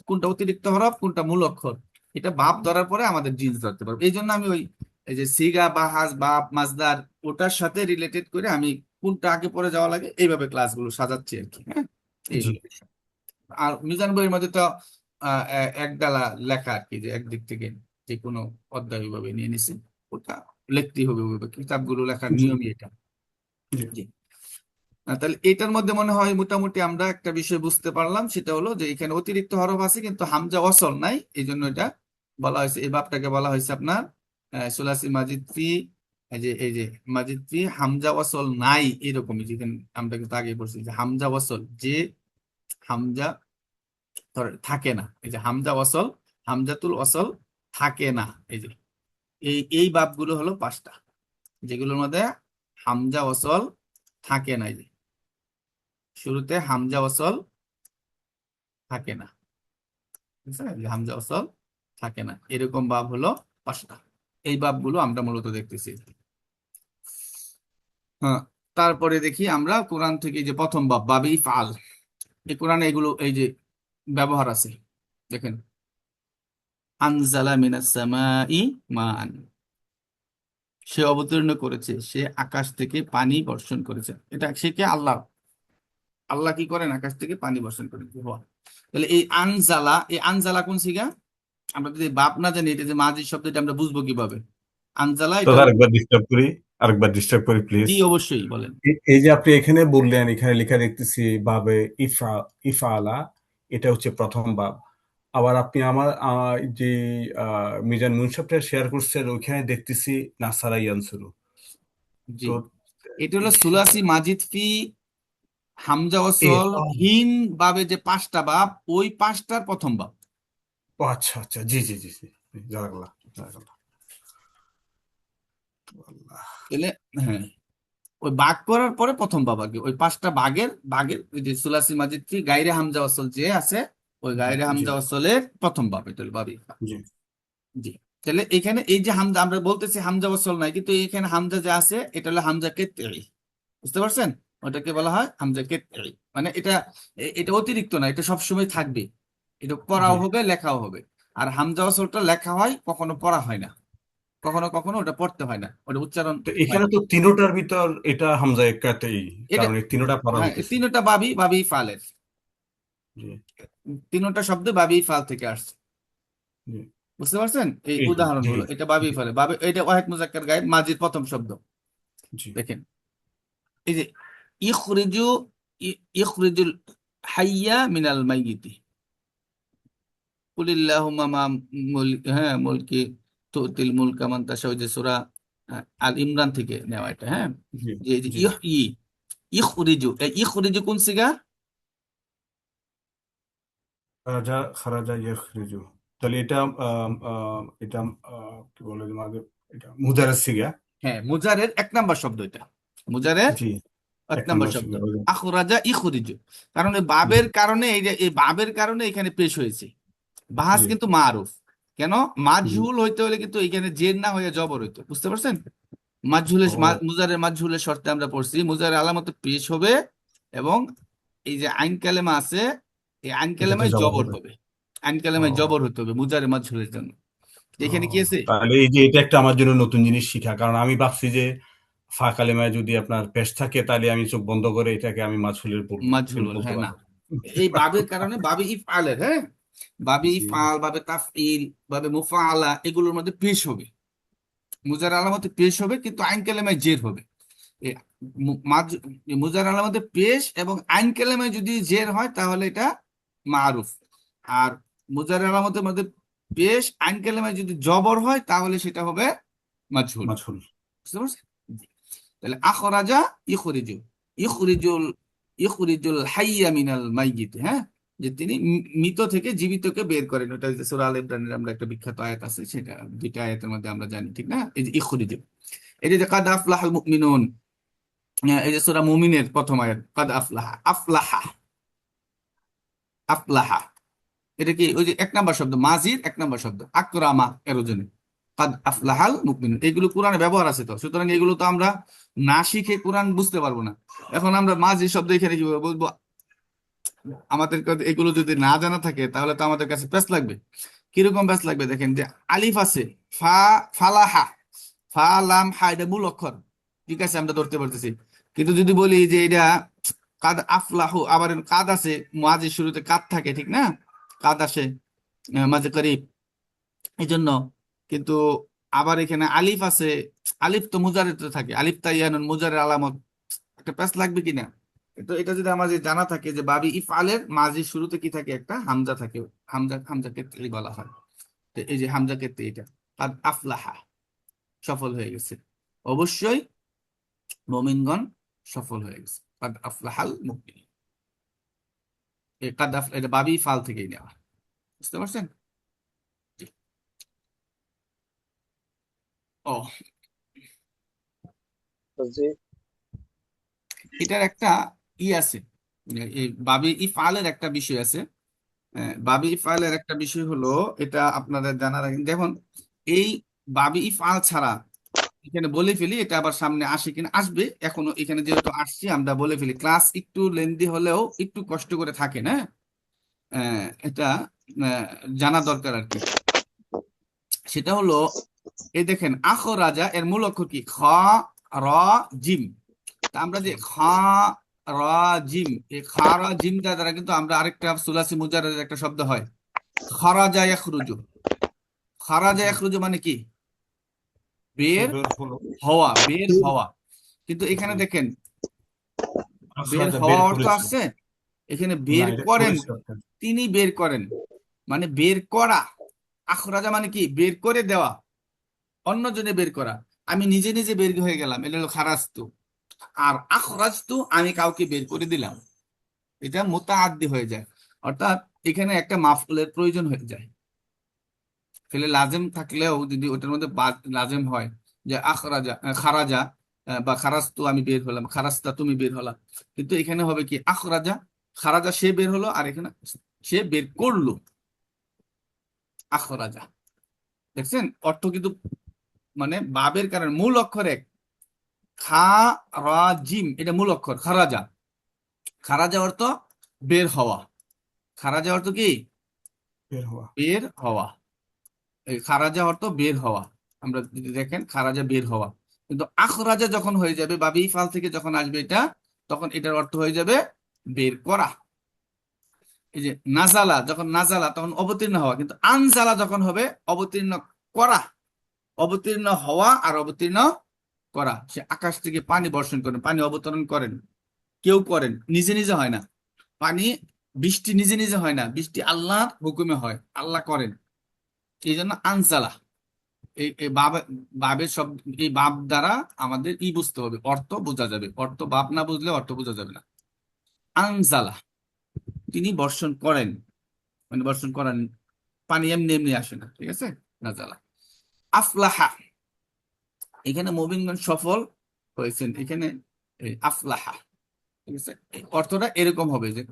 S1: কোনটা অতিরিক্ত হরফ কোনটা মূল অক্ষর, এটা বাপ ধরার পরে আমাদের জিন্স ধরতে পারবো। এই জন্য আমি ওই এই যে সিগা বাহাস বাপ মাজদার ওটার সাথে রিলেটেড করে আমি কোনটা আগে পরে যাওয়া লাগে এইভাবে ক্লাসগুলো সাজাচ্ছি আর কি, হ্যাঁ, এই
S4: জি
S1: হলো বিষয়। আর মিজান বইয়ের মধ্যে তো একডালা লেখা আর কি, যে একদিক থেকে যে কোনো অধ্যায় ওইভাবে নিয়ে নিছি, ওটা লিখতেই হবে ওইভাবে, কিতাবগুলো লেখার
S4: জি
S1: নিয়মই এটা।
S4: জি
S1: জি। তাহলে এটার মধ্যে মনে হয় মোটামুটি আমরা একটা বিষয় বুঝতে পারলাম, সেটা হলো যে এখানে অতিরিক্ত হরফ আছে কিন্তু হামজা ওয়াসল নাই, এই জন্য এটা বলা হয়েছে, এই বাবটাকে বলা হয়েছে আপনার সুলাসি মাজিদ ফি। এই যে মাজিদ ফি হামজা ওয়াসল নাই, এরকমই যেখানে আমরা কিন্তু আগে পড়ছি যে হামজা ওয়াসল, যে হামজা থাকে না, এই যে হামজা ওয়াসল, হামজাতুল ওয়াসল থাকে না, এই যে এই বাবগুলো হলো 5টা, যেগুলোর মধ্যে হামজা ওয়াসল থাকে না, এই যে শুরুতে হামজা ওয়াসল থাকে না, ঠিক আছে, এই যে হামজা ওয়াসল থাকে না। এরকম বাব হলো 5টা। এই বাবগুলো আমরা মূলত দেখতেছি। হ্যাঁ, তারপরে দেখি আমরা কোরআন থেকে যে প্রথম বাব, বাবে ইফআল। এই কোরআনে এগুলো এই যে ব্যবহার আছে, দেখেন, আনজালা মিনাস সামাই মান, সে অবতীর্ণ করেছে, সে আকাশ থেকে পানি বর্ষণ করেছে। এটা সে কে? আল্লাহ। আল্লাহ কি করেন? আকাশ থেকে পানি বর্ষণ করেন। তাহলে এই আনজালা, এই আনজালা কোন সিগা? আমরা যদি বাপ না জানি, এটা যে মাঝি শব্দটা আমরা বুঝবো কিভাবে? আনজালা
S4: তো
S1: এটা হলো,
S4: আরেকবার ডিস্টার্ব করি প্লিজ।
S1: জি অবশ্যই বলেন।
S4: এই যে আপনি এখানে বললেন, এখানে লেখা দেখতেছি বাবে ইফালা, এটা হচ্ছে প্রথম বাব। আবার আপনি আমার যে মিজান মুনসাফটা শেয়ার করছেন, ওইখানে দেখতেছি নাসারা ইয়ানসুরু।
S1: জি,
S4: তো
S1: এটা হলো সুলাসি মাজিদ ফি হামজা
S4: এ
S1: ওয়াসল
S4: ও
S1: হিন বাবে যে 5টা বাব, ওই 5টার প্রথম বাব।
S4: আচ্ছা আচ্ছা, জি জি জি জি, জাযাকাল্লাহ জাযাকাল্লাহ। আল্লাহ।
S1: তাহলে হ্যাঁ, ওই বাগ করার পরে প্রথম বাব আগে, ওই 5টা বাগের বাগের ওই যে সুলাসি মাজিদ ফি গায়রে হামজা ওয়াসল যে আছে, ওই
S4: জি
S1: গায়রে
S4: জি
S1: হামজা ওয়াসলের প্রথম বাব, এটা হলো বাবি।
S4: জি
S1: জি, তাহলে এখানে এই যে হামজা, আমরা বলতেছি হামজা ওয়াসল নাই, কিন্তু এখানে হামজা যে আছে এটা হলো হামজা কেতই। বুঝতে পারছেন? ওটাকে বলা হয় হামজা কেতই। মানে এটা এটা অতিরিক্ত না, এটা সবসময় থাকবে। এটা পড়াও
S4: জি।
S1: হবে, লেখাও হবে। আর হামজা ওয়াসলটা লেখা হয়, কখনো পড়া হয় না, কখনো কখনো ওটা পড়তে হয় না, ওটা উচ্চারণ
S4: তো
S1: হয়
S4: এখানে
S1: না।
S4: তো তিনোটার ভিতর এটা হামজা একাতেই,
S1: এটা
S4: কারণ এই তিনোটা পড়া
S1: হ্যাঁ, এই
S4: হইতেছে।
S1: তিনটা বাবি বাবি ফালের,
S4: জি
S1: তিনটা শব্দ বাবি ফাল থেকে আসছে।
S4: জি
S1: বুঝতে পারছেন? এই
S4: এই জি জি
S1: উদাহরণগুলো, এটা বাবি
S4: জি
S1: ফালে, বাবে এটা ওয়াহিদ মুজাক্কার গায়েব মাজির প্রথম শব্দ।
S4: জি।
S1: দেখেন, এই যে ইখরিজু, ইখরিজুল হাইয়া মিনাল মাইয়িতি, কুলিল্লাহুম্মা হ্যাঁ মুলকি তুতিল মুলকা মান তাশা, ওই যে সূরা আল ইমরান থেকে নেওয়া এটা। হ্যাঁ,
S4: জি
S1: যে এই যে
S4: জি।
S1: ইখরিজু, এই ইখরিজু কোন সিগা?
S4: খারাজা খারাজা ইয়াখরিজু, তাহলে এটা এটা কি বলে যে মাঝে, এটা মুজারাস সিগা।
S1: হ্যাঁ, মুজারের 1 নাম্বার শব্দ এটা, মুজারের
S4: জি,
S1: এক
S4: এক
S1: নাম্বার
S4: নম্বর
S1: শব্দ।
S4: সিগা।
S1: আখরাজা ইখরিজু, কারণ এই
S4: জি
S1: বাবের কারণে, এই যে এই বাবের কারণে এখানে পেশ হয়েছে। বাহাস
S4: জি
S1: কিন্তু মারুফ, কেন?
S4: জি।
S1: মাজহুল হইতে হলে কিন্তু এখানে জের না হয়ে জবর হইতো। বুঝতে পারছেন? মাজহুলের
S4: ও
S1: মুজারের মাজহুলের শর্তে আমরা পড়ছি, মুজারের আলামত পেশ হবে, এবং এই যে আইন কালেমা আছে, এই আইন
S4: এটাতে
S1: কালেমায়
S4: জবাব
S1: জবর
S4: হবে।
S1: হবে। আইন
S4: ও
S1: কালেমায় জবর হতে হবে মুজারে মাজহুলের জন্য। তো
S4: ও,
S1: এখানে কি আছে?
S4: তাহলে এই যে এটা একটা আমার জন্য নতুন জিনিস শিখা, কারণ আমি ভাবছি যে ফা কালেমায় যদি আপনার পেশ থাকে, তাহলে আমি চোখ বন্ধ করে এটাকে আমি মাছুলের বলবো,
S1: মাজহুল বলে,
S4: বলতে
S1: হ্যাঁ না,
S4: পারবো।
S1: এই বাবের কারণে, বাবে ইফআলের, হ্যাঁ, বাবে
S4: জি
S1: ইফআল, বাবে তাফঈল, বাবে মুফআলা, এগুলোর মধ্যে পেশ হবে, মুজার আলামতে পেশ হবে, কিন্তু আইন কালেমায় জের হবে। এ মুজার আলামতে পেশ এবং আইন কালেমায় যদি জের হয় তাহলে এটা মারুফ। আর মুজার আলামতের মধ্যে পেশ, আইন কালেমায় যদি জবর হয় তাহলে সেটা হবে মাজহুল।
S4: মাছুল।
S1: বুঝতে পারছেন? জি। তাহলে আখরাজা ইখরিজু, ইখরিজুল, ইখরিজুল হাইয়া মিনাল মাইয়িত, হ্যাঁ, যে তিনি মৃত থেকে জীবিতকে বের করেন। ওটা হচ্ছে সূরা আল ইমরানের আমরা একটা বিখ্যাত আয়াত আছে, সেটা 2টা আয়াতের মধ্যে আমরা জানি, ঠিক না? এই যে ইখরিজু, এই যে কাদ আফলাহাল মুমিনুন, এই যে সূরা মুমিনের প্রথম আয়াত, কাদ আফলাহা, আফলাহা, আফলাহা, এটা কি ওই যে 1 নাম্বার শব্দ, মাজির 1 নাম্বার শব্দ, আকরামা এর ওজনে, কাদ আফলাহাল মুমিনুন। এগুলো কোরআনে ব্যবহার আছে, তো সুতরাং এগুলো তো আমরা না শিখে কোরআন বুঝতে পারবো না। এখন আমরা মাজির শব্দ এখানে কিভাবে বলবো? আমাদের এগুলো যদি না জানা থাকে তাহলে তো আমাদের কাছে প্যাচ লাগবে। কিরকম প্যাচ লাগবে? দেখেন, যে আলিফ আছে, ফা, ফালাহা, ফা লাম হা, এটা মূল অক্ষর, ঠিক আছে, আমরা ধরতে পারতেছি। কিন্তু যদি বলি যে এটা কাদ আফলাহু, আবার কাদ আছে, মাঝে শুরুতে কাদ থাকে, ঠিক না? কাদ আসে মাঝে করিব, এই জন্য। কিন্তু আবার এখানে আলিফ আছে, আলিফ তো মুজারে তো থাকে, আলিফ তাইয়ানুন মুজারের আলামত, একটা প্যাচ লাগবে কিনা? তো এটা যদি আমাদের জানা থাকে যে বাবি ইফআলের মাঝির শুরুতে কি থাকে? একটা হামজা থাকে, হামজাকে তেই বলা হয়। তো এই যে হামজাকে তে, এটা কাদ আফলাহা, সফল হয়ে গেছে, অবশ্যই মুমিনগণ সফল হয়ে গেছে, কাদ আফলাহাল মুমিনুন। এই কাদ এটা বাবি ফাল থেকেই নেওয়া। বুঝতে পারছেন? জি। ও,
S2: জি।
S1: এটার একটা ই আছে, এই বাবি ইফআলের একটা বিষয় আছে, বাবি ইফআলের একটা বিষয় হলো, এটা আপনাদের জানা রাখেন। দেখুন, এই বাবি ইফআল ছাড়া এখানে বলে ফেলি, এটা আবার সামনে আসে কিনা, আসবে এখনো, এখানে যেহেতু আসছি আমরা বলে ফেলি, ক্লাস একটু লেন্দি হলেও একটু কষ্ট করে থাকে না, এটা আহ, জানা দরকার আর কি। সেটা হলো, এই দেখেন আখরাজা এর মূল অক্ষর কি? খ, র, জিম। তা আমরা যে খ, র, জিম, এই খ, র, জিম দ্বারা কিন্তু আমরা আরেকটা সুলাসি মুজাররের একটা শব্দ হয়, খরাজা ইয়াখরুজু। খরাজা
S4: জি,
S1: ইয়াখরুজু মানে কি?
S4: সে
S1: বের
S4: বের হলো।
S1: হওয়া, বের হওয়া। কিন্তু এখানে
S4: জি,
S1: দেখেন বের
S4: আখরাজা
S1: হওয়া
S4: বের
S1: অর্থ
S4: করেছে।
S1: আসছে, এখানে
S4: না,
S1: বের
S4: এটা
S1: করেন,
S4: করেছে অর্থাৎ।
S1: তিনি বের করেন, মানে বের করা। আখরাজা মানে কি? বের করে দেওয়া, অন্যজনে বের করা। আমি নিজে নিজে বের হয়ে গেলাম, এটা হলো খারাজতু। আর আখরাজতু, আমি কাউকে বের করে দিলাম, এটা মুতাআদ্দি হয়ে যায়। অর্থাৎ এখানে একটা মাফউলের প্রয়োজন হয়ে যায়। ফেলে লাজেম থাকলেও যদি ওটার মধ্যে লাজেম হয়, যে আখরাজা, খারাজা, বা খারাজতু আমি বের হলাম, খারাজতা তুমি বের হলাম, কিন্তু এখানে হবে কি? আখরাজা, খারাজা সে বের হলো, আর এখানে সে বের করলো, আখরাজা। দেখছেন অর্থ কিন্তু, মানে বাবের কারণে মূল অক্ষর এক, খা, রা, জিম, এটা মূল অক্ষর খারাজা। খারাজা অর্থ বের হওয়া। খারাজা অর্থ কি?
S4: বের হওয়া।
S1: বের হওয়া। এই খারাজা অর্থ বের হওয়া। আমরা যদি দেখেন খারাজা বের হওয়া, কিন্তু আখরাজা যখন হয়ে যাবে, বা ফাল থেকে যখন আসবে এটা, তখন এটার অর্থ হয়ে যাবে বের করা। এই যে নাজালা, যখন নাজালা তখন অবতীর্ণ হওয়া, কিন্তু আনজালা যখন হবে অবতীর্ণ করা। অবতীর্ণ হওয়া আর অবতীর্ণ করা। সে আকাশ থেকে পানি বর্ষণ করেন, পানি অবতরণ করেন, কেউ করেন, নিজে নিজে হয় না। পানি, বৃষ্টি নিজে নিজে হয় না, বৃষ্টি আল্লাহর হুকুমে হয়, আল্লাহ করেন। এই জন্য আনজালা, এই এই বাবের সব, এই বাব দ্বারা আমাদের বুঝতে হবে, অর্থ বোঝা যাবে। অর্থ বাব না বুঝলে অর্থ বোঝা যাবে না। আনজালা, তিনি বর্ষণ করেন, মানে বর্ষণ করেন, পানি এমনি এমনি আসে না, ঠিক আছে। নাজালা। আফলাহা, এখানে মুমিনগণ সফল হয়েছেন, এখানে এই আফলাহা, ঠিক আছে। এই অর্থটা এরকম হবে যে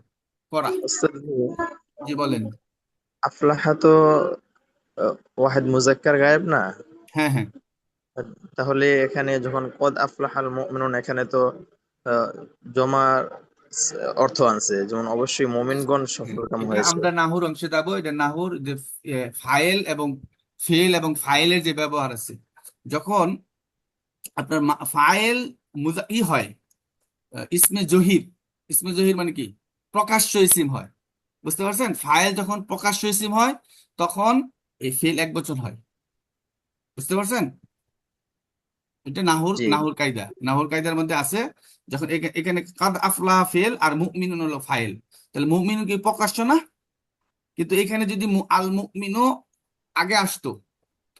S1: করা।
S5: أستاذ،
S1: জি বলেন।
S5: আফলাহা তো ওয়াহেদ মুজাক্কার গায়েব না?
S1: হ্যাঁ, হ্যাঁ,
S5: তাহলে এখানে যখন কদ আফলাহাল মুমিনুন, এখানে তো আহ, জমা অর্থ আনছে, যেমন অবশ্যই মুমিনগণ
S1: হ্যাঁ।
S5: সফলকাম
S1: এটা
S5: হয়েছে।
S1: আমরা নাহুর অংশে যাবো। এটা নাহুর যে ফাইল এবং ফেল এবং ফাইলের যে ব্যবহার আছে, যখন আপনার ফাইল হয়, ইসমে জহির। ইসমে জহির মানে কি? প্রকাশ্য ইসিম হয়, বুঝতে পারছেন? ফাইল যখন প্রকাশ্য ইসিম হয়, তখন এই ফেল এক বচন হয়, বুঝতে পারছেন? এটা নাহুর
S5: জি,
S1: নাহুর কায়দা, নাহুর কায়দার মধ্যে আছে। যখন এখানে কাদ আফলা ফেল আর মুমিনুন হলো ফাইল, তাহলে মুমিনুন কি প্রকাশ্য না? কিন্তু এখানে যদি আল মুমিনু আগে আসতো,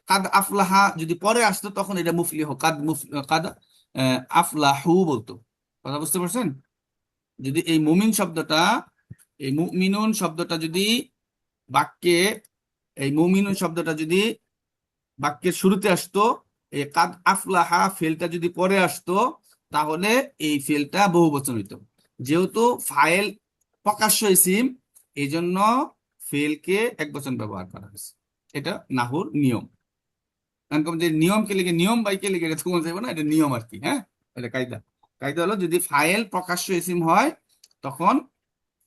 S1: কাদ আফলাহা যদি পরে আসতো, তখন এটা মুফলিহ, কাদ আফলাহু বলতো। কথা বুঝতে পারছেন? যদি এই মুমিন শব্দটা, এই মুমিনুন শব্দটা যদি বাক্যে, এই মুমিনুন শব্দটা যদি বাক্যের শুরুতে আসতো, এই কাদ আফলাহা ফেলটা যদি পরে আসতো, তাহলে এই ফেলটা বহুবচন হইতো। যেহেতু ফাইল প্রকাশ্য ইসিম, এই জন্য ফেলকে একবচন ব্যবহার করা হয়েছে। এটা নাহুর নিয়ম। এরকম যে নিয়ম কে লিখে, নিয়ম বাইকে লিখে, এটা তোমার যাবে না, এটা নিয়ম আর কি। হ্যাঁ, এটা কায়দা। কায়দা হলো, যদি ফাইল প্রকাশ্য ইসিম হয়, তখন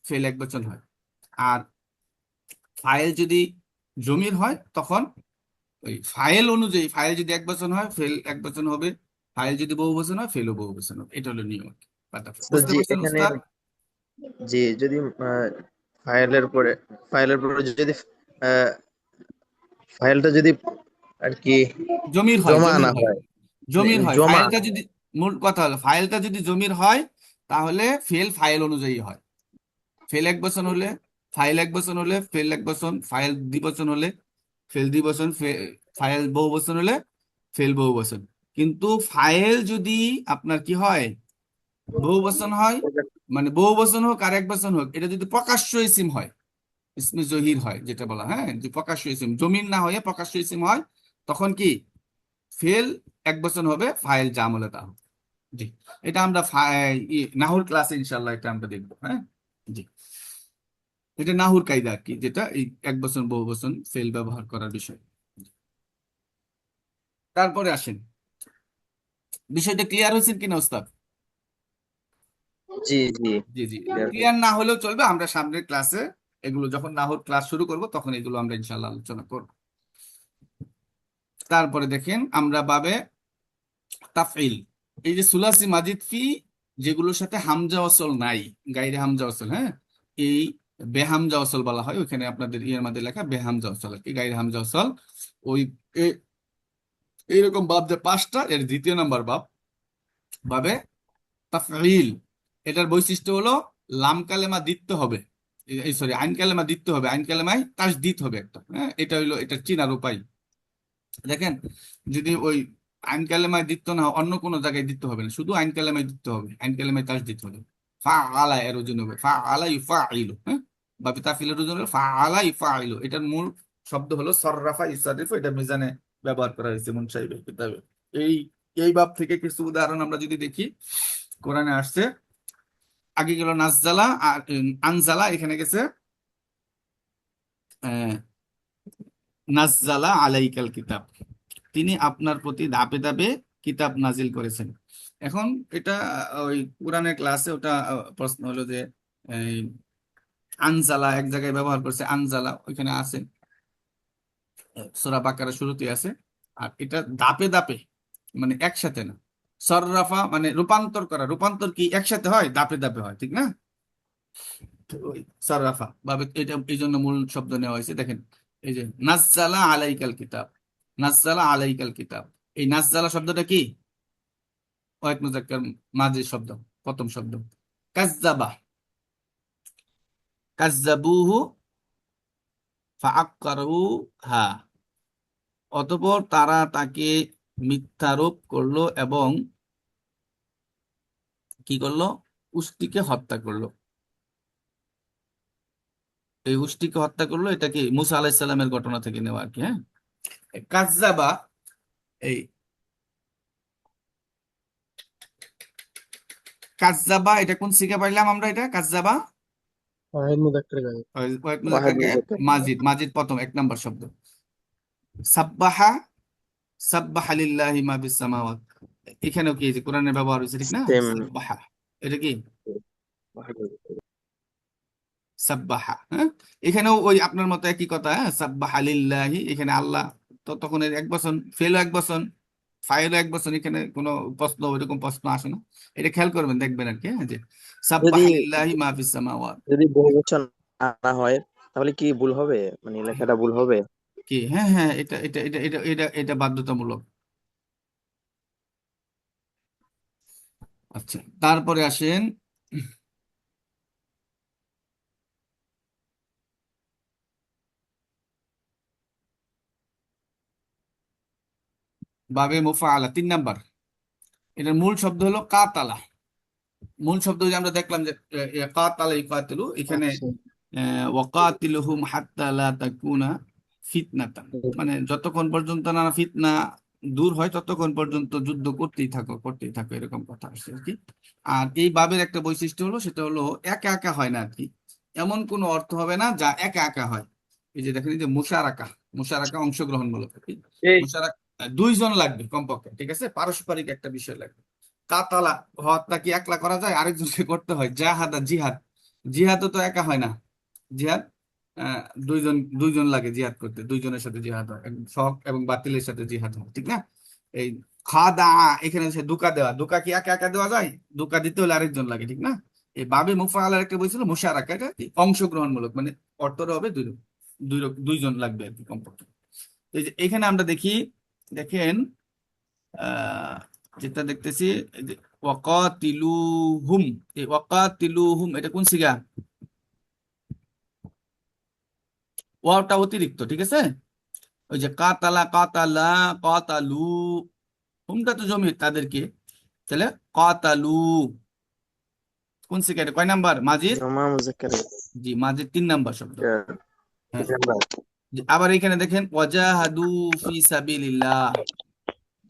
S1: ফেল একবচন হয়। আর ফাইল যদি জমির হয়, তখন ওই ফাইল অনুযায়ী, ফাইল যদি এক বচন হয় ফেল এক বচন হবে, ফাইল যদি বহু বচন হয় ফেলও বহু বচন হবে। এটা হলো নিয়ম আর কি।
S5: তো
S1: বুঝতে
S5: জি
S1: পারছেন
S5: এখানে,
S1: উস্তাদ?
S5: জি যদি ফাইলের পরে ফাইলের পরে যদি আহ, ফাইলটা যদি আর কি
S1: জমির হয়,
S5: জমা
S1: জমির
S5: আনা
S1: হয়,
S5: হয়, মানে
S1: জমির হয়।
S5: জমা
S1: ফাইলটা
S5: আনা
S1: যদি, মূল কথা হলো ফাইলটা যদি জমির হয়, তাহলে ফেল ফাইল অনুযায়ী হয়। ফেল এক বচন হলে ফাইল এক বচন হলে ফেল এক বচন, ফাইল দ্বিবচন হলে ফেল দ্বিবচন, ফাইল বহু বচন হলে ফেল বহু বচন। কিন্তু ফাইল যদি আপনার কি হয়, বহু বচন হয়,
S5: হয়।
S1: মানে বহু বচন হোক আর এক বচন হোক, এটা যদি প্রকাশ্য ইসিম হয়, ইসমে জহির হয় যেটা বলা, হ্যাঁ, যে প্রকাশ্য ইসিম জমির না হয়ে প্রকাশ্য ইসিম হয়, তখন কি ফেল এক বচন হবে, ফাইল যা আমলে তা হবে। জি, এটা আমরা নাহুর ক্লাসে ইনশাল্লাহ এটা আমরা দেখবো। হ্যাঁ, জি। এটা নাহুর কায়দা আর কি, যেটা এই এক বচন বহু বচন ফেল ব্যবহার করার বিষয়। তারপরে আসেন, বিষয়টা ক্লিয়ার হয়েছে কিনা ওস্তাদ?
S5: জি জি
S1: জি জি,
S5: clear হয়েছে।
S1: ক্লিয়ার না হলেও চলবে, আমরা সামনের ক্লাসে এগুলো যখন নাহুর ক্লাস শুরু করব তখন এগুলো আমরা ইনশাল্লাহ আলোচনা করব। তারপরে দেখেন আমরা বাবে তাফঈল, এই যে সুলাসি মাজিদ ফি যেগুলোর সাথে হামজা ওয়াসল নাই, গাইরে হামজা ওয়াসল, হ্যাঁ, এই বেহামজা ওয়াসল বলা হয়, ওখানে আপনাদের ইয়ের মধ্যে লেখা বেহামজা ওয়াসল আর কি, গাইরে হামজা ওয়াসল। ওই এইরকম বাব যে পাঁচটা, এর দ্বিতীয় নাম্বার বাব বাবে তাফঈল। এটার বৈশিষ্ট্য হলো লাম কালেমা দিতে হবে, এই সরি আইন কালেমা দিতে হবে, আইন কালেমায় তাসদিদ হবে একটা, হ্যাঁ, এটা হইলো এটা চিনার উপায়। দেখেন, যদি ওই আইন কালেমায় দিতে না অন্য কোনো জায়গায় দিতে হবে না, শুধু আইন কালেমায় দিতে হবে, আইন কালেমায় তাসদিদ হবে। ফা আলা এর ওজন হবে ফা আলা ইফা আইলো, হ্যাঁ, বা তাফিলের ওজন হলো ফা আলা ইফা আইলো। এটার মূল শব্দ হলো সররাফা ইসারিফ, এটা মিজানে ব্যবহার করা হয়েছে মুন সাহেবের কিতাবে। এই এই বাব থেকে কিছু উদাহরণ আমরা যদি দেখি, কোরআনে আসছে, আগে গেল নাজ্জালা আর আনজালা, এখানে গেছে আহ, নাজ্জালা আলাইকাল কিতাব, তিনি আপনার প্রতি ধাপে ধাপে কিতাব নাজিল করেছেন। এখন এটা ওই কোরআনের ক্লাসে ওটা প্রশ্ন হলো যে এই আনজালা এক জায়গায় ব্যবহার করছে, আনজালা ওইখানে আছে, সূরা বাকারা শুরুতে আছে। আর এটা ধাপে ধাপে, মানে একসাথে না। সররাফা মানে রূপান্তর করা, রূপান্তর কি একসাথে হয়? ধাপে ধাপে হয়, ঠিক না? ওই সাররাফা ভাবে এটা এই জন্য মূল শব্দ নেওয়া হয়েছে। দেখেন, এই যে নাজ্জালা আলাইকাল কিতাব, নাজ্জালা আলাইকাল কিতাব, এই নাজ্জালা শব্দটা কি? ওয়াহিদ মুজাক্কার মাঝি শব্দ, প্রথম শব্দ। কাজ্জাবা, কাজ্জাবুহু ফাআক্কারুহা, অতঃপর তারা তাকে মিথ্যারোপ করলো এবং কি করলো? উষ্টিকে হত্যা করলো। এই উষ্টিকে হত্যা করলো, এটা কি মুসা আলাইহিস সালামের ঘটনা থেকে নেওয়া আর কি, হ্যাঁ। কাজ্জাবা, এই কাজ্জাবা এটা কোন সিগা পাইলাম আমরা? এটা কাজ্জাবা
S3: ওয়াহিদ মুযাক্কার গায়ব।
S1: ওয়াহিদ
S5: ওয়াহিদ
S1: মুযাক্কার গায়েব,
S5: মুজাক্কার।
S1: মাজিদ, মাজিদ প্রথম এক নাম্বার শব্দ। সাব্বাহা, সাব্বাহা লিল্লাহি মা ফিস সামাওয়াত, এখানেও কি এই যে কোরআনের ব্যবহার হয়েছে, ঠিক না?
S5: সেম
S1: সাব্বাহা, এটা কি
S5: ওয়াহিদ মুজাক্কার।
S1: সাব্বাহা, হ্যাঁ, এখানেও ওই আপনার মতো একই কথা, হ্যাঁ, সাব্বাহা লিল্লাহি, এখানে আল্লাহ, তো তখন এর এক বচন, ফেলও এক বচন, ফাইলও এক বচন, এখানে কোনো প্রশ্ন ওইরকম প্রশ্ন আসে না। এটা খেয়াল করবেন, দেখবেন আর কি, হ্যাঁ, যে
S5: যদি
S1: সাব্বাহা লিল্লাহি মা ফিস সামাওয়াত।
S5: যদি বহুবচন আনা হয় তাহলে কি ভুল হবে, মানে লেখাটা ভুল হবে?
S1: কি, হ্যাঁ হ্যাঁ, এটা বাধ্যতামূলক। আচ্ছা, তারপরে আসেন বাবে মুফাআলা, 3 নাম্বার। এটার মূল শব্দ হলো কাতালা। মূল শব্দ যে আমরা দেখলাম যে কাতালা ইকাতিলু, এখানে
S3: আচ্ছা,
S1: ওয়াকাতিলুহুম হাত্তা লা তাকুনা ফিতনাতান, মানে যতক্ষণ পর্যন্ত না ফিতনা দূর হয় ততক্ষণ পর্যন্ত যুদ্ধ করতেই থাকো, করতেই থাকো, এরকম কথা আসছে আর কি। আর এই বাবের একটা বৈশিষ্ট্য হলো, সেটা হলো একা একা হয় না আর কি, এমন কোনো অর্থ হবে না যা একা একা হয়। এই যে দেখেন, এই যে মুশারাকা, মুশারাকা অংশগ্রহণমূলক আর কি।
S2: এই
S1: মুশারাকা দুইজন লাগবে কমপক্ষে, ঠিক আছে, পারস্পরিক একটা বিষয় লাগবে। কাতালা, হত্যা কি একলা করা যায়? আরেকজনকে করতে হয়। জাহাদা, জিহাদ, জিহাদও তো একা হয় না, জিহাদ দুইজন দুইজন লাগে জিহাদ করতে, দুইজনের সাথে জিহাদ হয়, হক এবং বাতিলের সাথে জিহাদ হয়, ঠিক না? এই খাদা, এখানে সে ধোঁকা দেওয়া, ধোঁকা কি একা একা দেওয়া যায়? ধোঁকা দিতে হলে আরেকজন লাগে, ঠিক না? এই বাবে মুফাআলার একটা বই ছিল মুশারাকা, এটা কি অংশগ্রহণমূলক, মানে অর্থটা হবে দুইজন লাগবে আর কি কমপক্ষে। এই যে এখানে আমরা দেখি, দেখেন আহ যেটা দেখতেছি, এই যে ওয়াকাতিলুহুম, এই ওয়াকাতিলুহুম এটা কোন সিগা? ওয়াওটা অতিরিক্ত, ঠিক আছে। ওই যে কাতালা, কাতালা, কাতালু, হুমটা তো জমির তাদেরকে, তাহলে কাতালু কোন সিগা? এটা কয় নাম্বার? মাজিদ,
S5: জমা মুজাক্কার।
S1: জি মাজিদ 3 নাম্বার শব্দ, হ্যাঁ।
S5: নাম্বার।
S1: আবার এখানে দেখেন ওয়াজাহাদু ফি সাবিলিল্লাহ,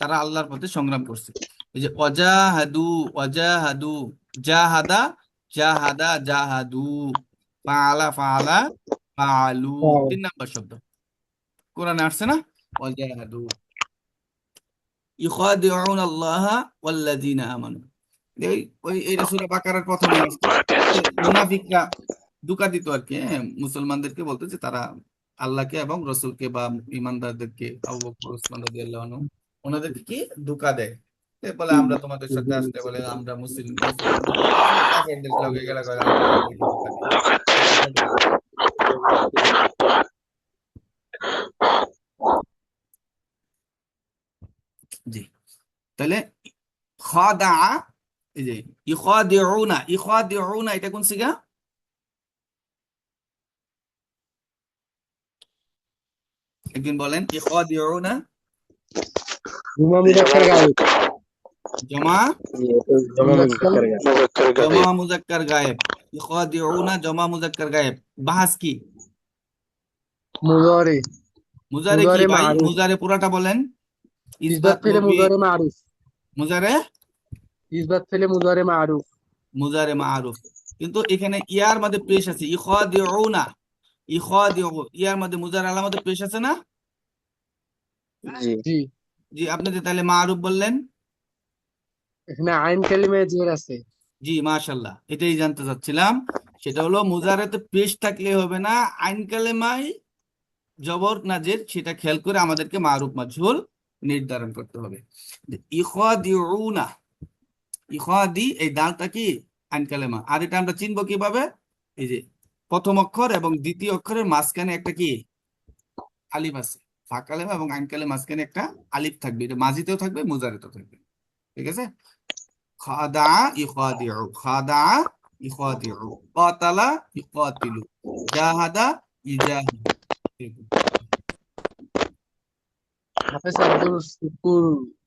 S1: তারা আল্লাহর পথে সংগ্রাম করছে। এই যে ওয়াজাহাদু, ওয়াজাহাদু, জাহাদা, জাহাদা, জাহাদু, ফাআলা ফাআলা ফাআলু,
S3: ফাআল।
S1: 3 নম্বর শব্দ কোরআনে আসছে না? ওয়াজাহাদু ইউখাদিউন আল্লাহ ওয়াল্লাযিনা আমানু। এই এইটা সূরা বাকারার প্রথমে আসছে। মুনাফিকরা ধোঁকা দিত আর কি, হ্যাঁ, মুসলমানদেরকে বলতো যে তারা আল্লাহকে এবং রসুলকে বা ইমানদারদেরকে, আবু বকর ওসমান রাদিয়াল্লাহু আনহু, ওনাদেরকে কি ধোঁকা দেয়। বলে আমরা তোমাদের সাথে আসলে বলে আমরা মুসলমানদের কাফেরদের লগে গেলা করে আমরা তাদেরকে ধোঁকা দিই। জি, তাহলে খাদা, এই যে ইখাদিউনা, ইখাদিউনা এটা কোন সিগা? একদিন বলেন ইখাদিউনা।
S3: জুমা মুজাক্কার গায়েব।
S1: জমা
S5: জমা
S3: মুজাক্কার
S5: মুজাক্কার গায়েব।
S2: মুজাক্কার
S1: জমা
S2: গায়েব।
S1: মুজাক্কার গায়েব। ইখাদিউনা জমা মুজাক্কার গায়েব। বাহাস কি?
S3: মুজারে।
S1: মুজারে কি
S3: মুজারে
S1: ভাই?
S3: মারুফ।
S1: মুজারে পুরাটা বলেন।
S3: ইসবাত
S1: ইসবাত
S3: ফেলে
S1: হবে
S3: মুজারে মারুফ।
S1: মুজারে,
S3: ইসবাত ফেলে মুজারে মারুফ।
S1: মুজারে মারুফ। কিন্তু এখানে ইয়ার মধ্যে পেশ আছে ইখাদিউনা, ইখাদিউ, ইয়ার মধ্যে মুজারে আলামতে পেশ আছে না?
S5: জি।
S3: জি,
S1: জি, আপনি যে তাহলে মারুফ বললেন।
S3: এখানে আইন কালিমায় জের আছে।
S1: জি, মাশাল্লাহ, এটাই জানতে চাচ্ছিলাম। সেটা হলো মুজারেতে পেশ থাকলে হবে না, আইন কালেমায় জবর না জের, সেটা খেয়াল করে আমাদেরকে মারুফ মাজহুল নির্ধারণ করতে হবে। ইখাদিউনা, ইখাদি, এই দালটা কি আইন কালেমা। আর এটা আমরা চিনবো কিভাবে? এই যে প্রথম অক্ষর এবং দ্বিতীয় অক্ষরের মাঝখানে একটা কি আলিফ আছে। ফা কালেমা এবং আইন কালেমা মাঝখানে একটা আলিফ থাকবে, এটা মাজিতেও থাকবে মুজারেতেও থাকবে। ঠিক আছে? খাদা ইখাদিউ, খাদা ইখাদিউ, কাতালা ইকাতিলু, জাহাদা ইজাহিদু। এরকম।
S3: হাফেজ আব্দুল শুকুর,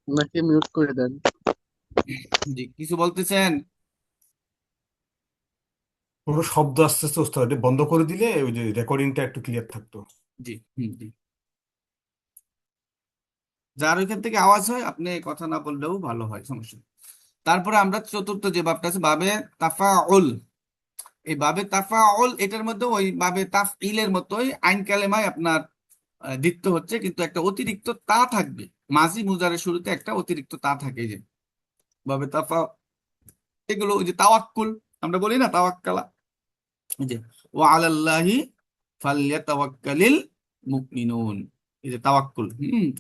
S3: ওনাকে মিউট করে দেন।
S1: জি, কিছু বলতেছেন?
S4: কোনো শব্দ আসতেছে ওস্তাদ, এটা বন্ধ করে দিলে ওই যে রেকর্ডিংটা একটু ক্লিয়ার থাকতো।
S1: জি, জি, যার ওইখান থেকে আওয়াজ হয় আপনি কথা না বললেও ভালো হয়, সমস্যা নেই। তারপরে আমরা চতুর্থ যে বাবটা আছে বাবে তাফাউল। এই বাবে তাফাউল, এটার মধ্যে ওই বাবে তাফইলের মতোই আইন কালেমায় আপনার দ্বিত্ব হচ্ছে, কিন্তু একটা অতিরিক্ত তা থাকবে। মাজি মুজারের শুরুতে একটা অতিরিক্ত তা থাকে, এই যে বাবে তাফা, এগুলো ওই যে তাওয়াক্কুল, আমরা বলি না তাওয়াক্কালা, এই যে ওয়া আলাল্লাহি ফালইয়াতাওয়াক্কালিল মুমিনুন। এই যে তাওয়াক্কুল,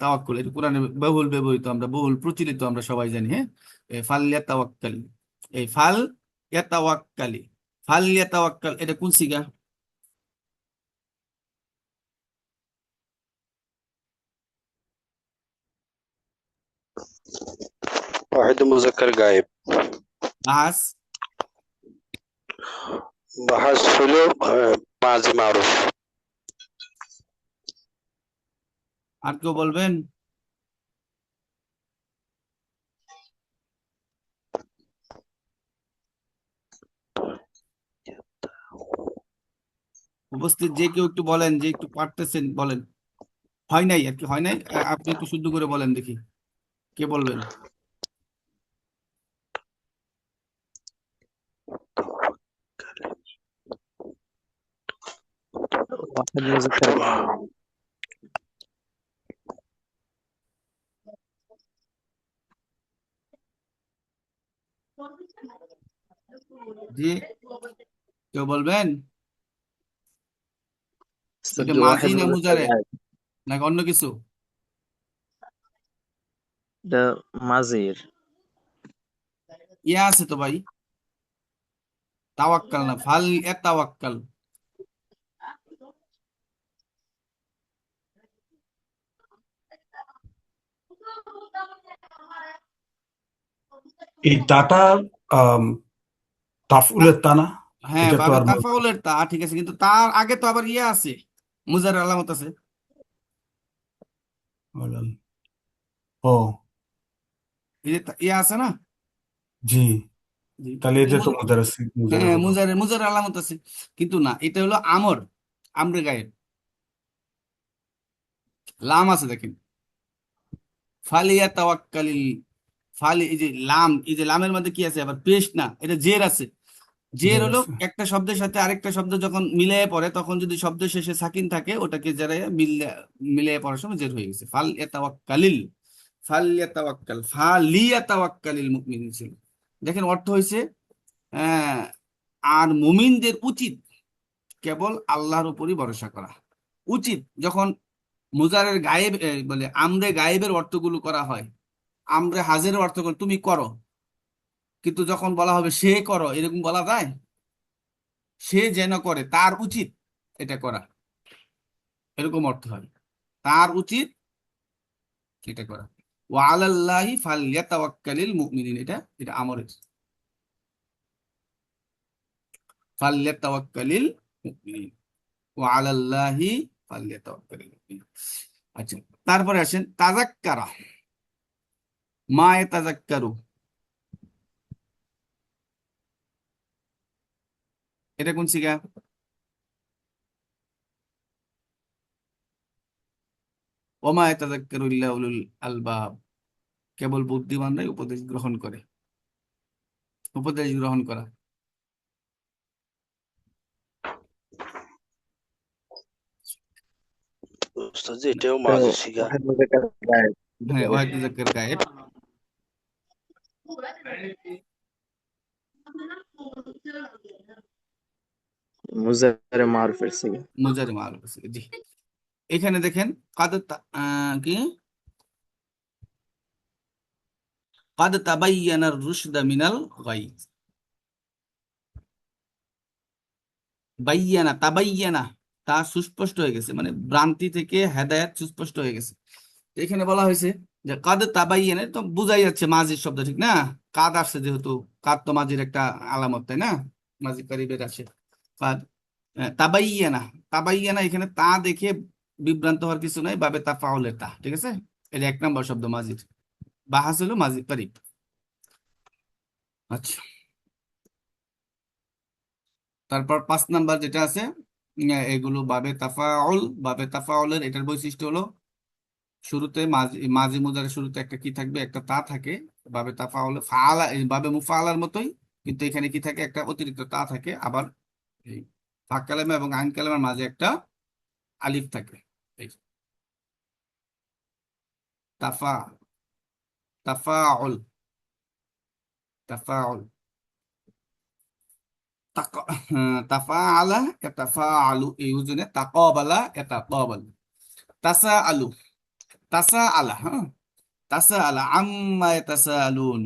S1: তাওয়াক্কুল, এটা কোরআনে বহুল ব্যবহৃত, আমরা বহুল প্রচলিত, আমরা সবাই জানি, হ্যাঁ। ফালইয়াতাওয়াক্কাল, এই ফাল ইয়াতাওয়াক্কালি, ফালইয়াতাওয়াক্কাল, এটা কোন সিগা?
S2: ওয়াহিদ মুজাক্কার গায়েব।
S1: বাস,
S2: বাহাস হলো মাজি মারুফ।
S1: আর কেউ বলবেন? উপস্থিত যে কেউ একটু বলেন, যে একটু পারতেছেন বলেন। হয় নাই আর কি, হয় নাই, আপনি একটু শুদ্ধ করে বলেন দেখি, কে বলবেন?
S5: ওয়াহিদ মুজাক্কার গায়েব।
S1: জি, কেউ বলবেন?
S5: উস্তাদ
S1: এটা
S5: জি,
S1: মাজি
S5: ওয়াহিদ
S1: না
S5: মুজাক্কার
S1: মুজারে
S5: গায়েব।
S1: নাকি অন্য কিছু?
S5: এটা মাজির।
S1: ইয়া আছে তো ভাই, তাওয়াক্কাল না, ফাল ইয়াতাওয়াক্কাল।
S4: এই তাটা আম, তাফউলের তা না?
S1: হ্যাঁ,
S4: এটা তো
S1: বাবে
S4: আর
S1: তাফাউলের তা, ঠিক আছে, কিন্তু তার আগে তো আবার ইয়া আছে, মুজার আলামত আছে।
S4: বললাম। ও
S1: এই যে ইয়া আছে না?
S4: জি,
S1: জি,
S4: তাহলে
S1: এই
S4: এটা তো
S1: মুজ-
S4: মুজারে
S1: হ্যাঁ,
S4: হলো।
S1: মুজারের আলামত আছে, কিন্তু না, এটা হলো আমর, আমরে গায়েব। লাম আছে দেখেন, ফালিয়া তাওয়াক্কালিল, ফালি, এই যে লাম, এই যে লামের মধ্যে কি আছে আবার পেশ না, এটা জের আছে। জের
S4: জের
S1: হলো
S4: আছে।
S1: একটা শব্দের সাথে আরেকটা শব্দ যখন মিলিয়ে পড়ে, তখন যদি শব্দ শেষে সাকিন থাকে ওটাকে যারা মিলিয়ে পড়ার সময় জের হয়ে গেছে। ফালিয়াতাওয়াক্কালিল মুমিনিন ছিল। দেখেন অর্থ হয়েছে আহ আর মুমিনদের উচিত কেবল আল্লাহর উপরই ভরসা করা। উচিত যখন মুজারের গায়েব বলে আমরে গায়েবের অর্থগুলো করা হয়, আমরে হাজের অর্থ করে তুমি করো, কিন্তু যখন বলা হবে সে করো, এরকম বলা যায়? সে যেন করে, তার উচিত এটা করা, এরকম অর্থ হয়। তার উচিত এটা করা। ওয়া আলাল্লাহি ফালইয়াতাওয়াক্কালিল মুমিনিন, এটা এটা আমরের। ফালইয়াতাওয়াক্কালিল মুমিনিন ওয়া আলাল্লাহি ফালইয়াতাওয়াক্কালিল মুমিনিন। আচ্ছা, তারপরে আসেন তাযাক্কারা। মা ইয়াতাযাক্কারু, এটা কোন সিগা? ওমা ইয়াতাযাক্কারু ইল্লা উলুল আলবাব, কেবল বুদ্ধিমানরাই উপদেশ গ্রহণ করে। উপদেশ গ্রহণ করা,
S2: উস্তাদ জি, এটাও
S5: তো
S2: মাঝে শিখা।
S5: ওয়াহিদ মুজাক্কার গায়েব
S1: হ্যাঁ
S5: হবে।
S1: ওয়াহিদ মুযাক্কার গায়েব।
S5: মুজারে মারুফের সিগা।
S1: মুজারে মারুফ আছে, জি। এখানে দেখেন কি কাদ তাবাইয়ানার রুশদা মিনাল গাই। বাইয়ানা তাবাইয়ানা, তা সুস্পষ্ট হয়ে গেছে, মানে ভ্রান্তি থেকে হেদায়েত সুস্পষ্ট হয়ে গেছে। তো এখানে বলা হয়েছে যে কাদ তাবাইয়ানা, তো বুঝাই যাচ্ছে মাজির শব্দ, ঠিক না? কাদ আসছে যেহেতু, কাদ তো মাজির একটা আলামত, তাই না? মাজি কারিবের আছে কাদ। তাবাইয়ানা, তাবাইয়ানা এখানে তা দেখে বিভ্রান্ত হওয়ার কিছু নাই, বাবে তাফাউলের তা, ঠিক আছে? এটা এক নম্বর শব্দ মাজির। বাহাস হলো মাজি কারিব। আচ্ছা, তারপর 5 নাম্বার যেটা আছে, এগুলো বাবে তাফাউল। বাবে তাফাউলের এটার বৈশিষ্ট্য হলো শুরুতে মাজি মাজি মুজারের শুরুতে একটা কি থাকবে, একটা তা থাকে। বাবে তাফাউল ফাআলা, এই বাবে মুফাআলার মতোই, কিন্তু এখানে কি থাকে, একটা অতিরিক্ত তা থাকে। আবার এই ফা কালেমা এবং আইন কালেমার মাঝে একটা আলিফ থাকে। এই তাফা, তাফাউল, তাফাউল, তাফাআলা ইয়াতাফাআলু, এই ওজনে তাকাবালা ইয়াতাকাবাল। তাসা আলু, তাসা আলা, হ্যাঁ, তাসা আলা আম্মা ইয়াতাসাআলুন,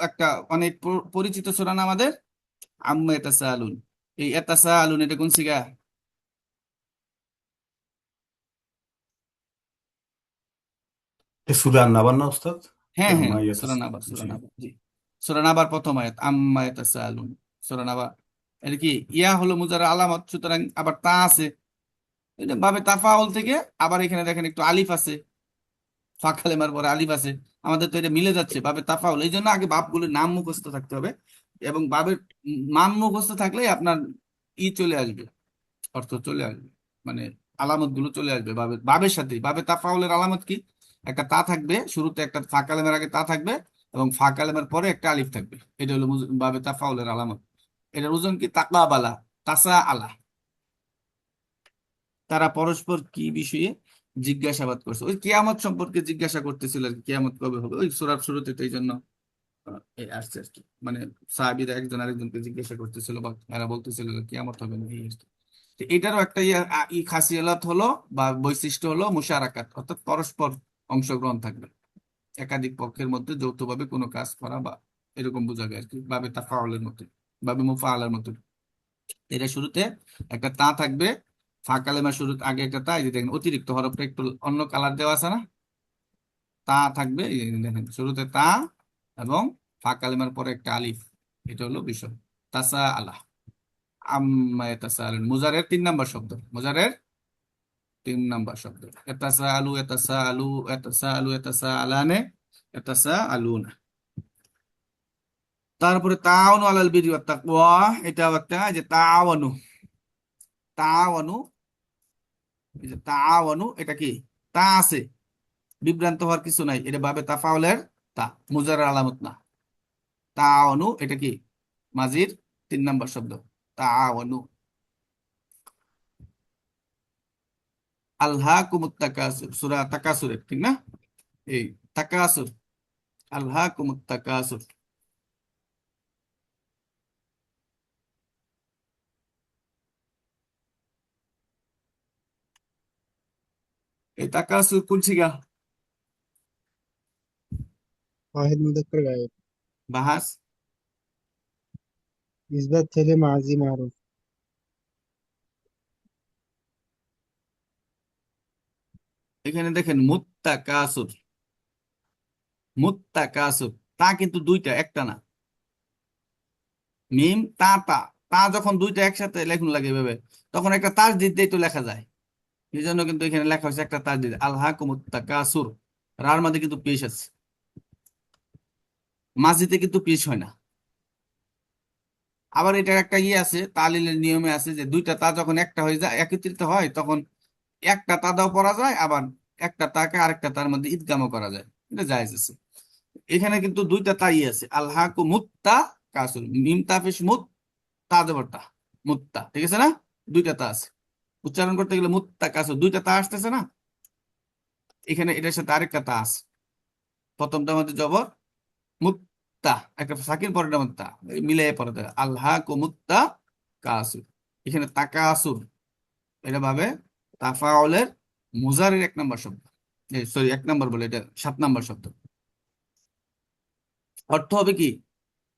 S1: একটা অনেক পরিচিত সূরা না আমাদের, আম্মা ইয়াতাসাআলুন। এই ইয়াতাসাআলুন এটা কোন সিগা?
S4: সূরা আন-নাবা না উস্তাদ?
S1: হ্যাঁ হ্যাঁ,
S4: আম্মা
S1: সূরা নাবা, সূরা
S4: জি।
S1: নাবা, জি। সূরা নাবার প্রথম আয়াত আম্মা ইয়াতাসাআলুন, সূরা নাবা। এটা কি ইয়া হলো মুজার আলামত, সুতরাং আবার তা আছে, এটা ভাবে তাফাউল থেকে। আবার এখানে দেখেন একটু আলিফ আছে, ফা কালেমার পরে আলিফ আছে। আমাদের তো এটা মিলে যাচ্ছে ভাবে তাফাউল, এই জন্য আগে বাপগুলোর নাম মুখস্থ থাকতে হবে। এবং বাবের মান মুখস্থ থাকলেই আপনার চলে আসবে, অর্থ চলে আসবে, মানে আলামত গুলো চলে আসবে বাবের বাবের সাথে। বাবে তাফাউলের আলামত কি? একটা তা থাকবে শুরুতে, একটা ফা কালেমার আগে তা থাকবে, এবং ফা কালেমার পরে একটা আলিফ থাকবে। এটা হলো বাবে তাফাউলের আলামত। এটার ওজন কি? তাকাবালা, তাসা আলা। তারা পরস্পর কি বিষয়ে জিজ্ঞাসাবাদ করছে, ওই কিয়ামত সম্পর্কে জিজ্ঞাসা করতেছিল আর কি, কিয়ামত কবে হবে। ওই সূরার শুরুতে তো এই জন্য এই আসছে আর কি, মানে সাহাবীরা একজন আরেকজনকে জিজ্ঞাসা করতেছিল, বা এরা বলতেছিল যে কিয়ামত হবে না, এই আর কি। তো এটারও একটা খাসিয়াত হলো বা বৈশিষ্ট্য হলো মুশারাকাত, অর্থাৎ পরস্পর অংশগ্রহণ থাকবে, একাধিক পক্ষের মধ্যে যৌথভাবে কোনো কাজ করা, বা এরকম বোঝাবে আর কি, বাবে তাফাউলের মতো, বাবে মুফাআলার মতো। এটা শুরুতে একটা তা থাকবে, ফা কালেমার শুরুতে আগে একটা তা, এই যে দেখেন অতিরিক্ত হরফটা একটু অন্য কালার দেওয়া আছে না, তা থাকবে, এই যে দেখেন শুরুতে তা, এবং ফা কালেমার পরে একটা আলিফ। এটা হলো বিষয়। তাসা আলা আম্মা ইয়াতাসাআলুন, মুজারের 3 নাম্বার শব্দ, মুজারের 3 নাম্বার শব্দ। ইয়াতাসাআলু, ইয়াতাসাআলু, ইয়াতাসাআলু, ইয়াতাসাআলানে, ইয়াতাসাআলুনা। তারপরে তাআওয়ানু আলাল বিররি ওয়াত তাকওয়া, এটাও একটা, যে তাআওয়ানু, তাআওয়ানু, এই যে তাআওয়ানু, এটা কি? তা আছে, বিভ্রান্ত হওয়ার কিছু নাই, এটা বাবে তাফাউলের তা, মুজারের আলামত না। তাআওয়ানু এটা কি? মাজির 3 নাম্বার শব্দ তাআওয়ানু। আলহাকুমুত তাকাসুর, সূরা তাকাসুরের, ঠিক না? এই তাকাসুর, আলহাকুমুত তাকাসুর। এই তাকাসুর কোন সিগা?
S6: واحد مذكر غائب.
S1: বাহাস।
S6: إثبات فعل ماضي معروف.
S1: এখানে দেখেন মুত্তাকাসুর, মুত্তাকাসুর, তা কিন্তু দুইটা, একটা না। মিম তা তা, তা যখন দুইটা একসাথে লেখুন লাগে এভাবে, তখন একটা তাসদিদ দিয়ে তো লেখা যায়। এই জন্য কিন্তু এখানে লেখা হয়েছে একটা তাসদিদ, আলহাকুমুত তাকাসুর। রার মধ্যে কিন্তু পেশ আছে, মাঝিতে কিন্তু পেশ হয় না। আবার এটার একটা ইয়ে আছে, তালিলের নিয়মে আছে যে দুইটা তা যখন একটা হয়ে যায়, একত্রিত হয়, তখন একটা তা দাও পড়া যায়, আবার একটা তাকে আরেকটা তার মধ্যে ইদগামও করা যায়, এটা জায়েজ আছে। এখানে কিন্তু দুইটা তাই আছে, আলহাকুমুত তাকাসুর, মিম তা পেশ মুত, তা দেবর তা, মুত্তা, ঠিক আছে না? দুইটা তা আছে, উচ্চারণ করতে গেলে মুত্তাকাসুর, দুইটা তা আসতেছে না? এখানে এটার সাথে আরেকটা তা আছে, প্রথমটার মধ্যে জবর, মুত্তা, একটা সাকিন পরের মধ্যে তা, মিলাই পরে দেয়, আলহাকুমুত্তা কাসুর। এখানে তাকাসুর, এটা ভাবে তাফাউলের মুজারের 1 নম্বর শব্দ, সরি 1 নম্বর বলে, এটা 7 নম্বর শব্দ। অর্থ হবে কি?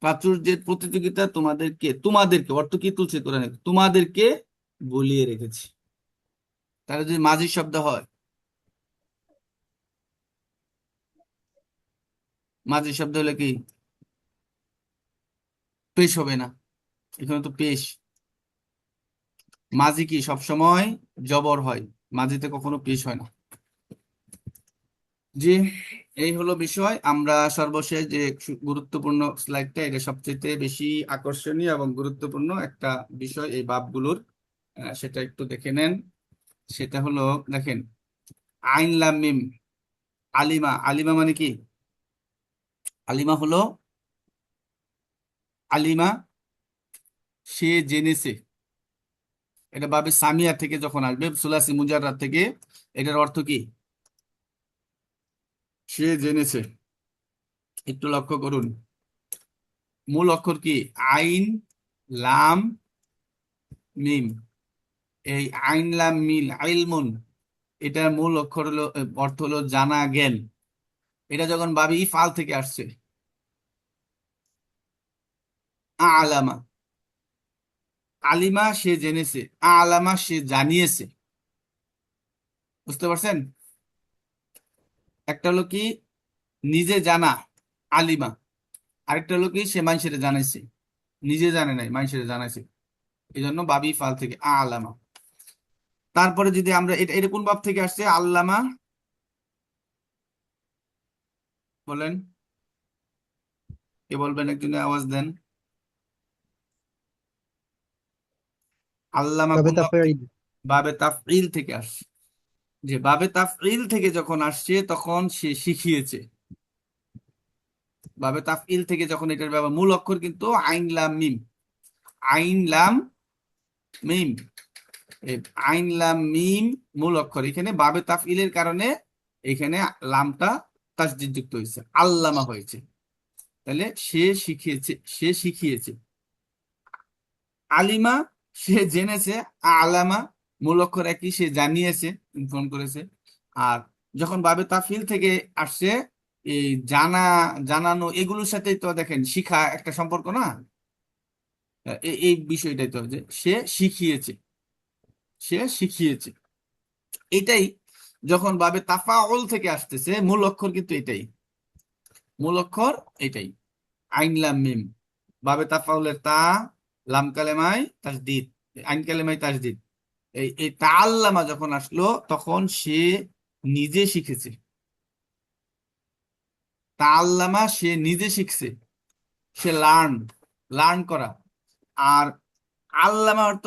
S1: প্রাচুর্যের প্রতিযোগিতা তোমাদেরকে, তোমাদেরকে অর্থ কি তুলছে কোরআনে, তোমাদেরকে বলিয়ে রেখেছি। তাহলে যদি মাঝি শব্দ হয়, মাঝি শব্দ হলে কি পেশ হবে না? এখানে তো পেশ। মাঝি কি সবসময় জবর হয়, মাঝিতে কখনো পেশ হয় না। জি, এই হলো বিষয়। আমরা সর্বশেষ যে গুরুত্বপূর্ণ স্লাইডটা, এটা সবচেয়ে বেশি আকর্ষণীয় এবং গুরুত্বপূর্ণ একটা বিষয় এই বাবগুলোর, সেটা একটু দেখে নেন। সেটা হলো, দেখেন, আইন লাম মিম, আলিমা। আলিমা মানে কি? আলিমা হলো, আলিমা সে জেনেছে, এটা বাবে সামিয়া থেকে যখন আসবে, সুলাসি মুজাররাদ থেকে, এটার অর্থ কি? সে জেনেছে। একটু লক্ষ্য করুন, মূল অক্ষর কি? আইন লাম মিম। এই আইন লাম মিল ইলমুন, এটার মূল অক্ষর হলো, অর্থ হলো জানা, জ্ঞান। এটা যখন ভাবি ইফআল থেকে আসছে, আলামা, আলিমা সে জেনেছে, আলামা সে জানিয়েছে। বুঝতে পারছেন? একটা হলো কি নিজে জানা, আলিমা, আরেকটা হলো কি সে মানুষের জানাইছে, নিজে জানে নাই, মানুষের জানাইছে। এই জন্য বাবি ফাল থেকে আলামা। তারপরে যদি আমরা এটা, এটা কোন বাব থেকে আসছে? আল্লামা, বলেন, কে বলবেন? একজনে আওয়াজ দেন। আল্লামা
S6: باب
S1: কোন বাব থেকে?
S6: تفعيل.
S1: বাবে তাফঈল থেকে আসছে। যে বাবে তাফঈল থেকে যখন আসছে, তখন সে শিখিয়েছে। বাবে তাফঈল থেকে যখন এটার ব্যবহার, মূল অক্ষর কিন্তু আইন লাম মিম, আইন লাম মিম, এই আইন লাম মিম মূল অক্ষর। এখানে বাবে তাফঈলের কারণে এখানে লামটা তাসদীদ যুক্ত হয়েছে, আল্লামা হয়েছে। তাহলে সে শিখিয়েছে, সে শিখিয়েছে। আলিমা সে জেনেছে, আলামা মূল অক্ষর একই, সে জানিয়েছে, ইনফর্ম করেছে। আর যখন বাবে তাফঈল থেকে আসছে, এই জানা, জানানো, এগুলোর সাথে তো দেখেন শিখা একটা সম্পর্ক না? এই বিষয়টাই তো, যে সে শিখিয়েছে, সে শিখিয়েছে। এটাই যখন বাবে তাফাউল থেকে আসতেছে, মূল অক্ষর কিন্তু এটাই, মূল অক্ষর এটাই, আইন লাম মিম। বাবে তাফাউলের তা, লাম কালেমায় তাসদীদ, আইন কালেমায় তাসদীদ। এই এই তাআল্লামা যখন আসলো, তখন সে নিজে শিখেছে। তাআল্লামা সে নিজে শিখছে, সে লার্ন, লার্ন করা। আর আল্লামা অর্থ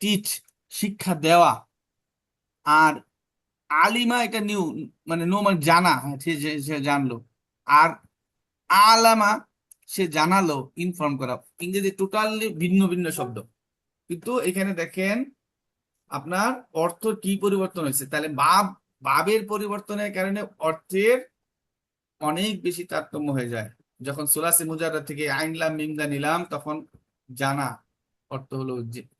S1: টিচ, শিক্ষা দেওয়া। আর আলিমা এটা নিউ, মানে নো, মানে জানা, হ্যাঁ, সে সে জানলো। আর আলামা সে জানালো, ইনফর্ম করা। ইংরেজি টোটালি ভিন্ন ভিন্ন শব্দ, কিন্তু এখানে দেখেন আপনার অর্থ কি পরিবর্তন হয়েছে। তাহলে বাবের পরিবর্তনের কারণে অর্থের অনেক বেশি তারতম্য হয়ে যায়। যখন সুলাসি মুজাররদ থেকে আইন লাম মিম দা নিলাম, তখন জানা অর্থ হলো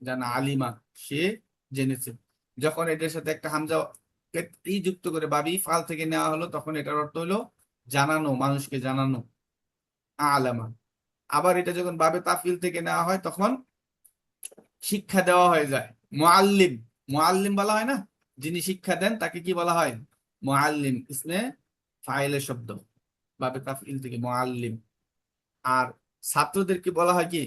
S1: জানা, আলিমা সে জেনেছে। যখন এটার সাথে একটা হামজা ই যুক্ত করে বাবি ফাল থেকে নেওয়া হলো, তখন এটার অর্থ হলো জানানো, মানুষকে জানানো, আলামা। আবার এটা যখন বাবে তাফিল থেকে নেওয়া হয়, তখন শিক্ষা দেওয়া হয়ে যায়। মুআল্লিম, মুআল্লিম বলা হয় না, যিনি শিক্ষা দেন তাকে কি বলা হয়? মুআল্লিম, ইসমে ফাইলের শব্দ, বাবে তাফইল থেকে মুআল্লিম। আর ছাত্রদেরকে বলা হয় কি?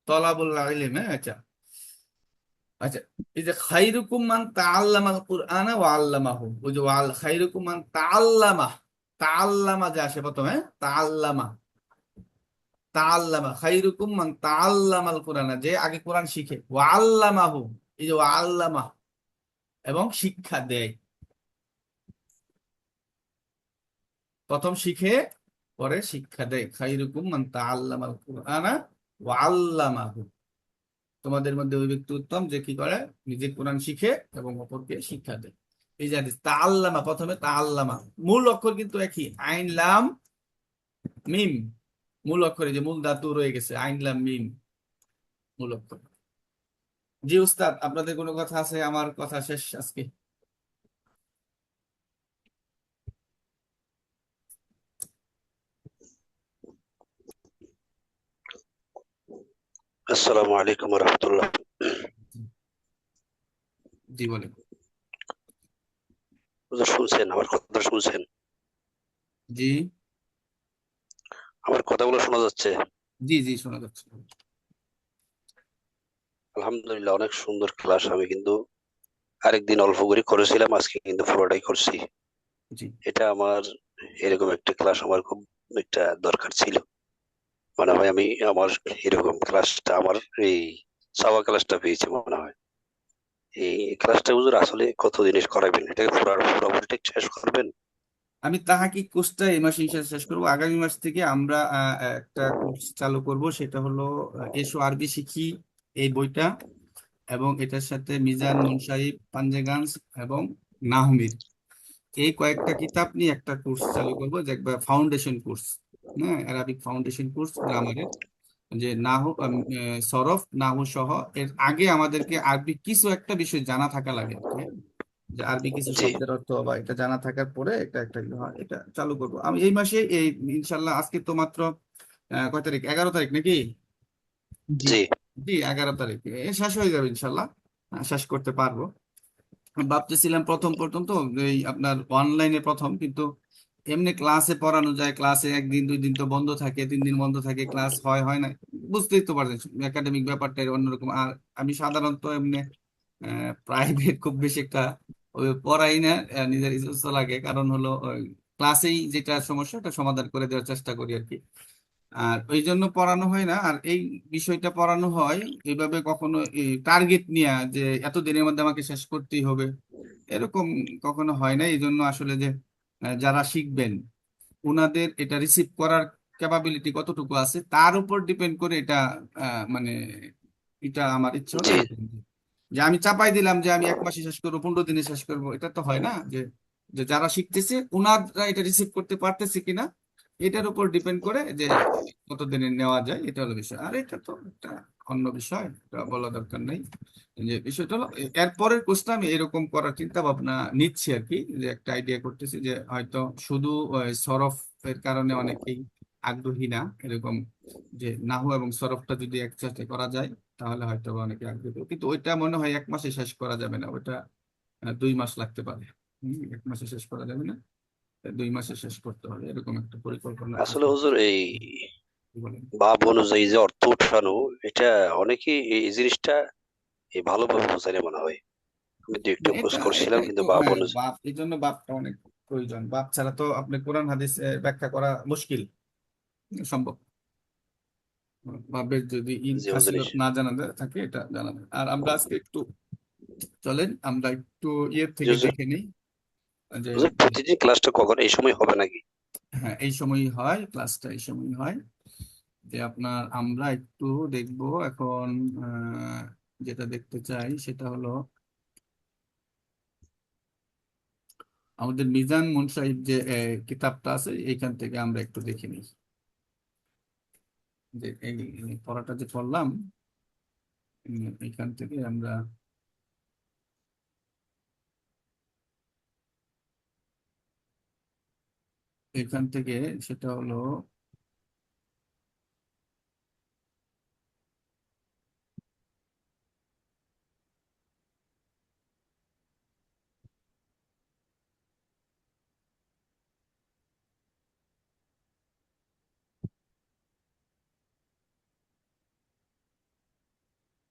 S1: তলাবুল ইলম। হ্যাঁ, আচ্ছা আচ্ছা। এই যে খাইরুকুম মান তাআল্লামাল কুরআনা ওয়া আল্লামাহু, ওই যে খাইরুকুম মান তাআল্লামা, তাআল্লামা যে আসে প্রথমে, তাআল্লামা, তাআল্লামা খাইরুকুম মান তাআল্লামাল কুরআনা, যে আগে কোরআন শিখে, ওয়া আল্লামাহু, এই যে ওয়া আল্লামা, এবং শিক্ষা দেয়। প্রথম শিখে পরে শিক্ষা দেয়। খাইরুকুম মান তাআল্লামাল কুরআনা ওয়া আল্লামাহু, তোমাদের মধ্যে ওই ব্যক্তি উত্তম যে কি করে, নিজে কোরআন শিখে এবং অপরকে শিক্ষা দেয়। এই যে হাদিস, তাআল্লামা, প্রথমে তাআল্লামা, মূল অক্ষর কিন্তু একই, আইন লাম মিম। মূল অক্ষর, এই যে মূল ধাতু রয়ে গেছে, আইন লাম মিম মূল অক্ষর। জি উস্তাদ, আপনাদের কোনো কথা আছে? আমার কথা শেষ আজকে।
S2: আসসালামু আলাইকুম রহমতুল্লাহ।
S1: জি বলেন।
S2: হুজুর শুনছেন আমার কথা? শুনছেন
S1: জি
S2: আমার কথাগুলো? শোনা যাচ্ছে?
S1: জি জি, শোনা যাচ্ছে।
S2: আলহামদুলিল্লাহ, অনেক সুন্দর ক্লাস। আমি কিন্তু আরেকদিন অল্প করে করেছিলাম, আজকে কিন্তু পুরোটাই করছি।
S1: জি
S2: এটা আমার, এরকম একটা ক্লাস আমার খুব একটা দরকার ছিল। মনে হয় আমি আমার এরকম ক্লাসটা, আমার এই সাওয়া ক্লাসটা পেয়েছি মনে হয়। এই ক্লাসটা হুজুর আসলে কত জিনিস করাবেন? এটাকে পুরোপুরি শেষ করবেন?
S1: আমি তাহাকিক কোর্সটা এই মাসে ইনশাআল্লাহ শেষ করবো। আগামী মাস থেকে আমরা একটা কোর্স চালু করব, সেটা হলো এসো আরবি শিখি, এই বইটা, এবং এটার সাথে মিজান, মুনসারিফ, পাঞ্জেগান্স এবং নাহমির, এই কয়েকটা কিতাব নিয়ে একটা কোর্স চালু করবো, যে একবার ফাউন্ডেশন কোর্স, হ্যাঁ, অ্যারাবিক ফাউন্ডেশন কোর্স, গ্রামারের, যে নাহু সরফ নাহু সহ। এর আগে আমাদেরকে আরবি কিছু একটা বিষয় জানা থাকা লাগে আর কি, হ্যাঁ? যে আরবি কিছু
S2: জি
S1: শব্দের অর্থ বা এটা জানা থাকার পরে এটা একটা হয়, এটা চালু করব আমি এই মাসে। এই ইনশাল্লাহ, আজকে তো মাত্র কয় তারিখ? 11 তারিখ নাকি?
S6: জি।
S2: জি
S1: জি, 11 তারিখ শেষ হয়ে যাবে ইনশাল্লাহ। শেষ করতে পারবো। ভাবতেছিলাম প্রথম প্রথম তো এই আপনার অনলাইনে প্রথম, কিন্তু এমনি ক্লাসে পড়ানো যায়, ক্লাসে একদিন দুই দিন তো বন্ধ থাকে, 3 দিন বন্ধ থাকে, ক্লাস হয় হয় না, বুঝতেই তো পারছেন একাডেমিক ব্যাপারটা অন্যরকম। আর আমি সাধারণত এমনি প্রাইভেট খুব বেশি একটা ওই পড়াই না, নিজের ইচ্ছা লাগে, কারণ হলো ক্লাসেই যেটা সমস্যা ওটা সমাধান করে দেওয়ার চেষ্টা করি আর কি। আর ওই জন্য পড়ানো হয় না। আর এই বিষয়টা পড়ানো হয় এইভাবে, কখনো টার্গেট নিয়ে যে এত দিনের মধ্যে আমাকে শেষ করতেই হবে, এরকম কখনো হয় না। এই জন্য আসলে যে যারা শিখবেন ওনাদের এটা রিসিভ করার ক্যাপাবিলিটি কতটুকু আছে তার উপর ডিপেন্ড করে এটা, মানে এটা আমার ইচ্ছা হলো
S2: জি
S1: এরকম, যে আমি চাপাই দিলাম যে আমি 1 মাসে শেষ করবো, 15 দিনে শেষ করবো, এটা তো হয় না। যে যে যারা শিখতেছে ওনারা এটা রিসিভ করতে পারতেছে কিনা, এটার উপর ডিপেন্ড করে যে কতদিনে নেওয়া যায়, এটা হলো বিষয়। আর এটা তো একটা অন্য বিষয়, এটা বলা দরকার নেই। যে বিষয়টা হলো এরপরের কোর্সটা আমি এরকম করার চিন্তা ভাবনা নিচ্ছি আর কি, যে একটা আইডিয়া করতেছি যে হয়তো শুধু সরফের কারণে অনেকেই আগ্রহী না, এরকম যে নাহু এবং সরফটা যদি একসাথে করা যায় তাহলে হয়তো বা অনেকে আগ্রহী হবে। কিন্তু ওইটা মনে হয় 1 মাসে শেষ করা যাবে না, ওটা 2 মাস লাগতে পারে। 1 মাসে শেষ করা যাবে না, 2 মাসে শেষ করতে হবে, এরকম একটা পরিকল্পনা
S2: আসলে
S1: আছে।
S2: হুজুর, এই
S1: কি বলেন?
S2: বাব অনুযায়ী যে অর্থ উঠানো, এটা অনেকেই এই জিনিসটা এই ভালোভাবে বোঝায় মনে হয়। আমি দু একটু
S1: না,
S2: খোঁজ
S1: এটা
S2: করছিলাম,
S1: এটাই
S2: কিন্তু
S1: তো,
S2: বাব
S1: হ্যাঁ,
S2: অনুযায়ী।
S1: বাপ, এই জন্য বাপটা অনেক প্রয়োজন। বাপ ছাড়া তো আপনি কোরআন হাদিস ব্যাখ্যা করা মুশকিল, সম্ভব। বাপের যদি
S2: জি হুজুর,
S1: খাসিলত না জানা থাকে, এটা জানা যায়। আর আমরা আজকে একটু চলেন আমরা একটু ইয়ের
S2: জি
S1: থেকে
S2: হুজুর।
S1: দেখে নিই, যে
S2: হুজুর, প্রতিদিন ক্লাসটা কখন এই সময় হবে নাকি?
S1: হ্যাঁ, এই সময়ই হয়, ক্লাসটা এই সময়ই হয়। যে আপনার আমরা একটু দেখব এখন, যেটা দেখতে চাই সেটা হলো আমাদের মিজান মুনসাহিব যে কিতাবটা আছে, এইখান থেকে আমরা একটু দেখে নিই যে এই পড়াটা যে পড়লাম, এইখান থেকে আমরা এখান থেকে সেটা হলো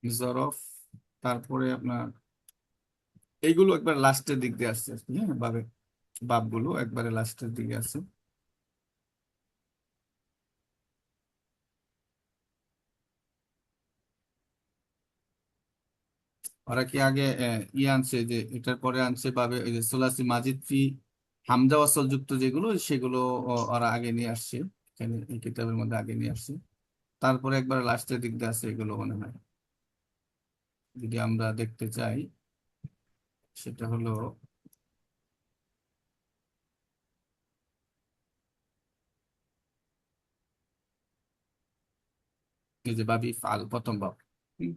S1: জরফ, তারপরে আপনার এইগুলো একবার লাস্টের দিক দিয়ে আসছে আর কি, হ্যাঁ, বাবগুলো একবারে লাস্টের দিকে আছে। ওরা কি আগে আনছে যে এটার পরে আনছে বাবে ওই যে সোলাসি মাজিদ ফি হামজা ওয়াসল যুক্ত যেগুলো, সেগুলো ওরা আগে নিয়ে আসছে, এখানে এই কিতাবের মধ্যে আগে নিয়ে আসছে। তারপরে একবার লাস্টের দিক দিয়ে আছে এগুলো মনে হয়, যদি আমরা দেখতে চাই সেটা হলো এই যে বাবি ফাল প্রথম বাব, হুম,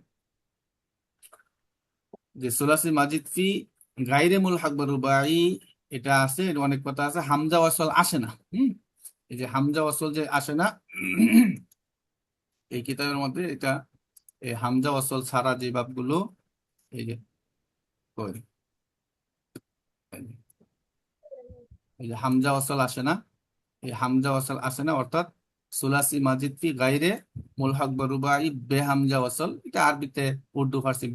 S1: যে সোলাসি মাজিদ ফি গাইরে মুলহাক বা রুবাই, এটা আছে, এর অনেক কথা আছে, হামজা ওয়াসল আসে না। এই যে হামজা ওয়াসল যে আসে না, এই কিতাবের মধ্যে এটা এই হামজা ওয়াসল ছাড়া যে বাবগুলো, এই যে কই, এই যে হামজা ওয়াসল আসে না, এই হামজা ওয়াসল আসে না অর্থাৎ সুলাসি মাজিদ ফি গাইরে মুলহাক বা রুবাই বে হামজা ওয়াসল, এটা আরবিতে উর্দু ফার্সি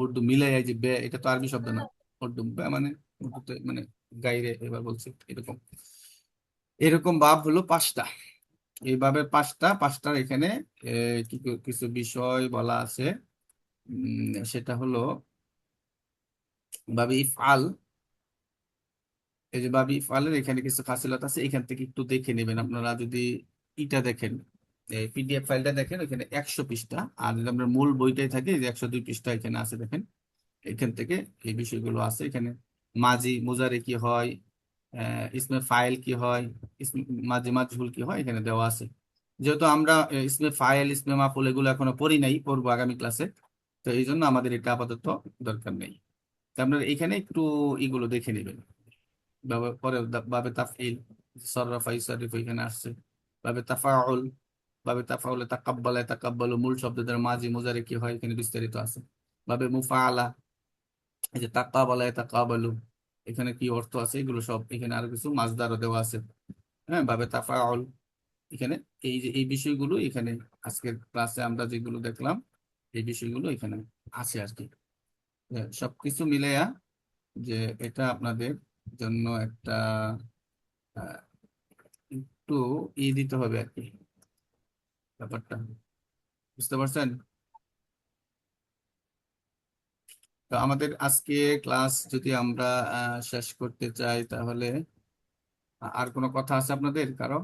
S1: উর্দু মিলে এই যে বে, এটা তো আরবি শব্দ না, উর্দু বে মানে উর্দুতে মানে গাইরে, এবার বলছি এরকম। এরকম বাব হলো 5টা, এই বাবের পাঁচটার এখানে কিছু বিষয় বলা আছে। সেটা হলো বাবে ইফআল, এই যে বাবি ইফআলের এখানে কিছু ফাসিলত আছে, এখান থেকে একটু দেখে নেবেন আপনারা। যদি ইটা দেখেন, এই পিডিএফ ফাইলটা দেখেন, এখানে 100 পৃষ্ঠা, আর যদি আমরা মূল বইটাই থাকে, এই যে 102 পৃষ্ঠা এখানে আছে, দেখেন এখান থেকে এই বিষয়গুলো আছে। এখানে মাজি মুজারে কি হয়, ইসমে ফাইল কি হয়, মাজি মাজহুল কি হয়, এখানে দেওয়া আছে। যেহেতু আমরা ইসমে ফাইল ইসমে মাফুল এগুলো এখনো পড়ি নাই, পড়বো আগামী ক্লাসে, তো এই জন্য আমাদের এটা আপাতত দরকার নেই। তো আপনারা এখানে একটু এগুলো দেখে নেবেন। পরে বাবে তাফইল, সররাফা ইউসারিফ এখানে আসছে। বাবে তাফাউল, বাবে তাফাউলে তাকাব্বালা তাকাব্বালু, মূল শব্দদের মাজি মুজারে কি হয় এখানে বিস্তারিত আছে। বাবে মুফাআলা, এই যে তাকাবালা তাকাবালু, এখানে কি অর্থ আছে এগুলো সব এখানে, আরো কিছু মাসদারও দেওয়া আছে। হ্যাঁ, বাবে তাফাউল, এখানে এই যে এই বিষয়গুলো এখানে আজকের ক্লাসে আমরা যেগুলো দেখলাম, এই বিষয়গুলো এখানে আছে আর কি। সবকিছু মিলেয়া যে এটা আপনাদের জন্য একটা আহ, একটু দিতে হবে আর কি, ব্যাপারটা বুঝতে পারছেন? তো আমাদের আজকে ক্লাস যদি আমরা শেষ করতে চাই, তাহলে আর কোনো কথা আছে আপনাদের কারো?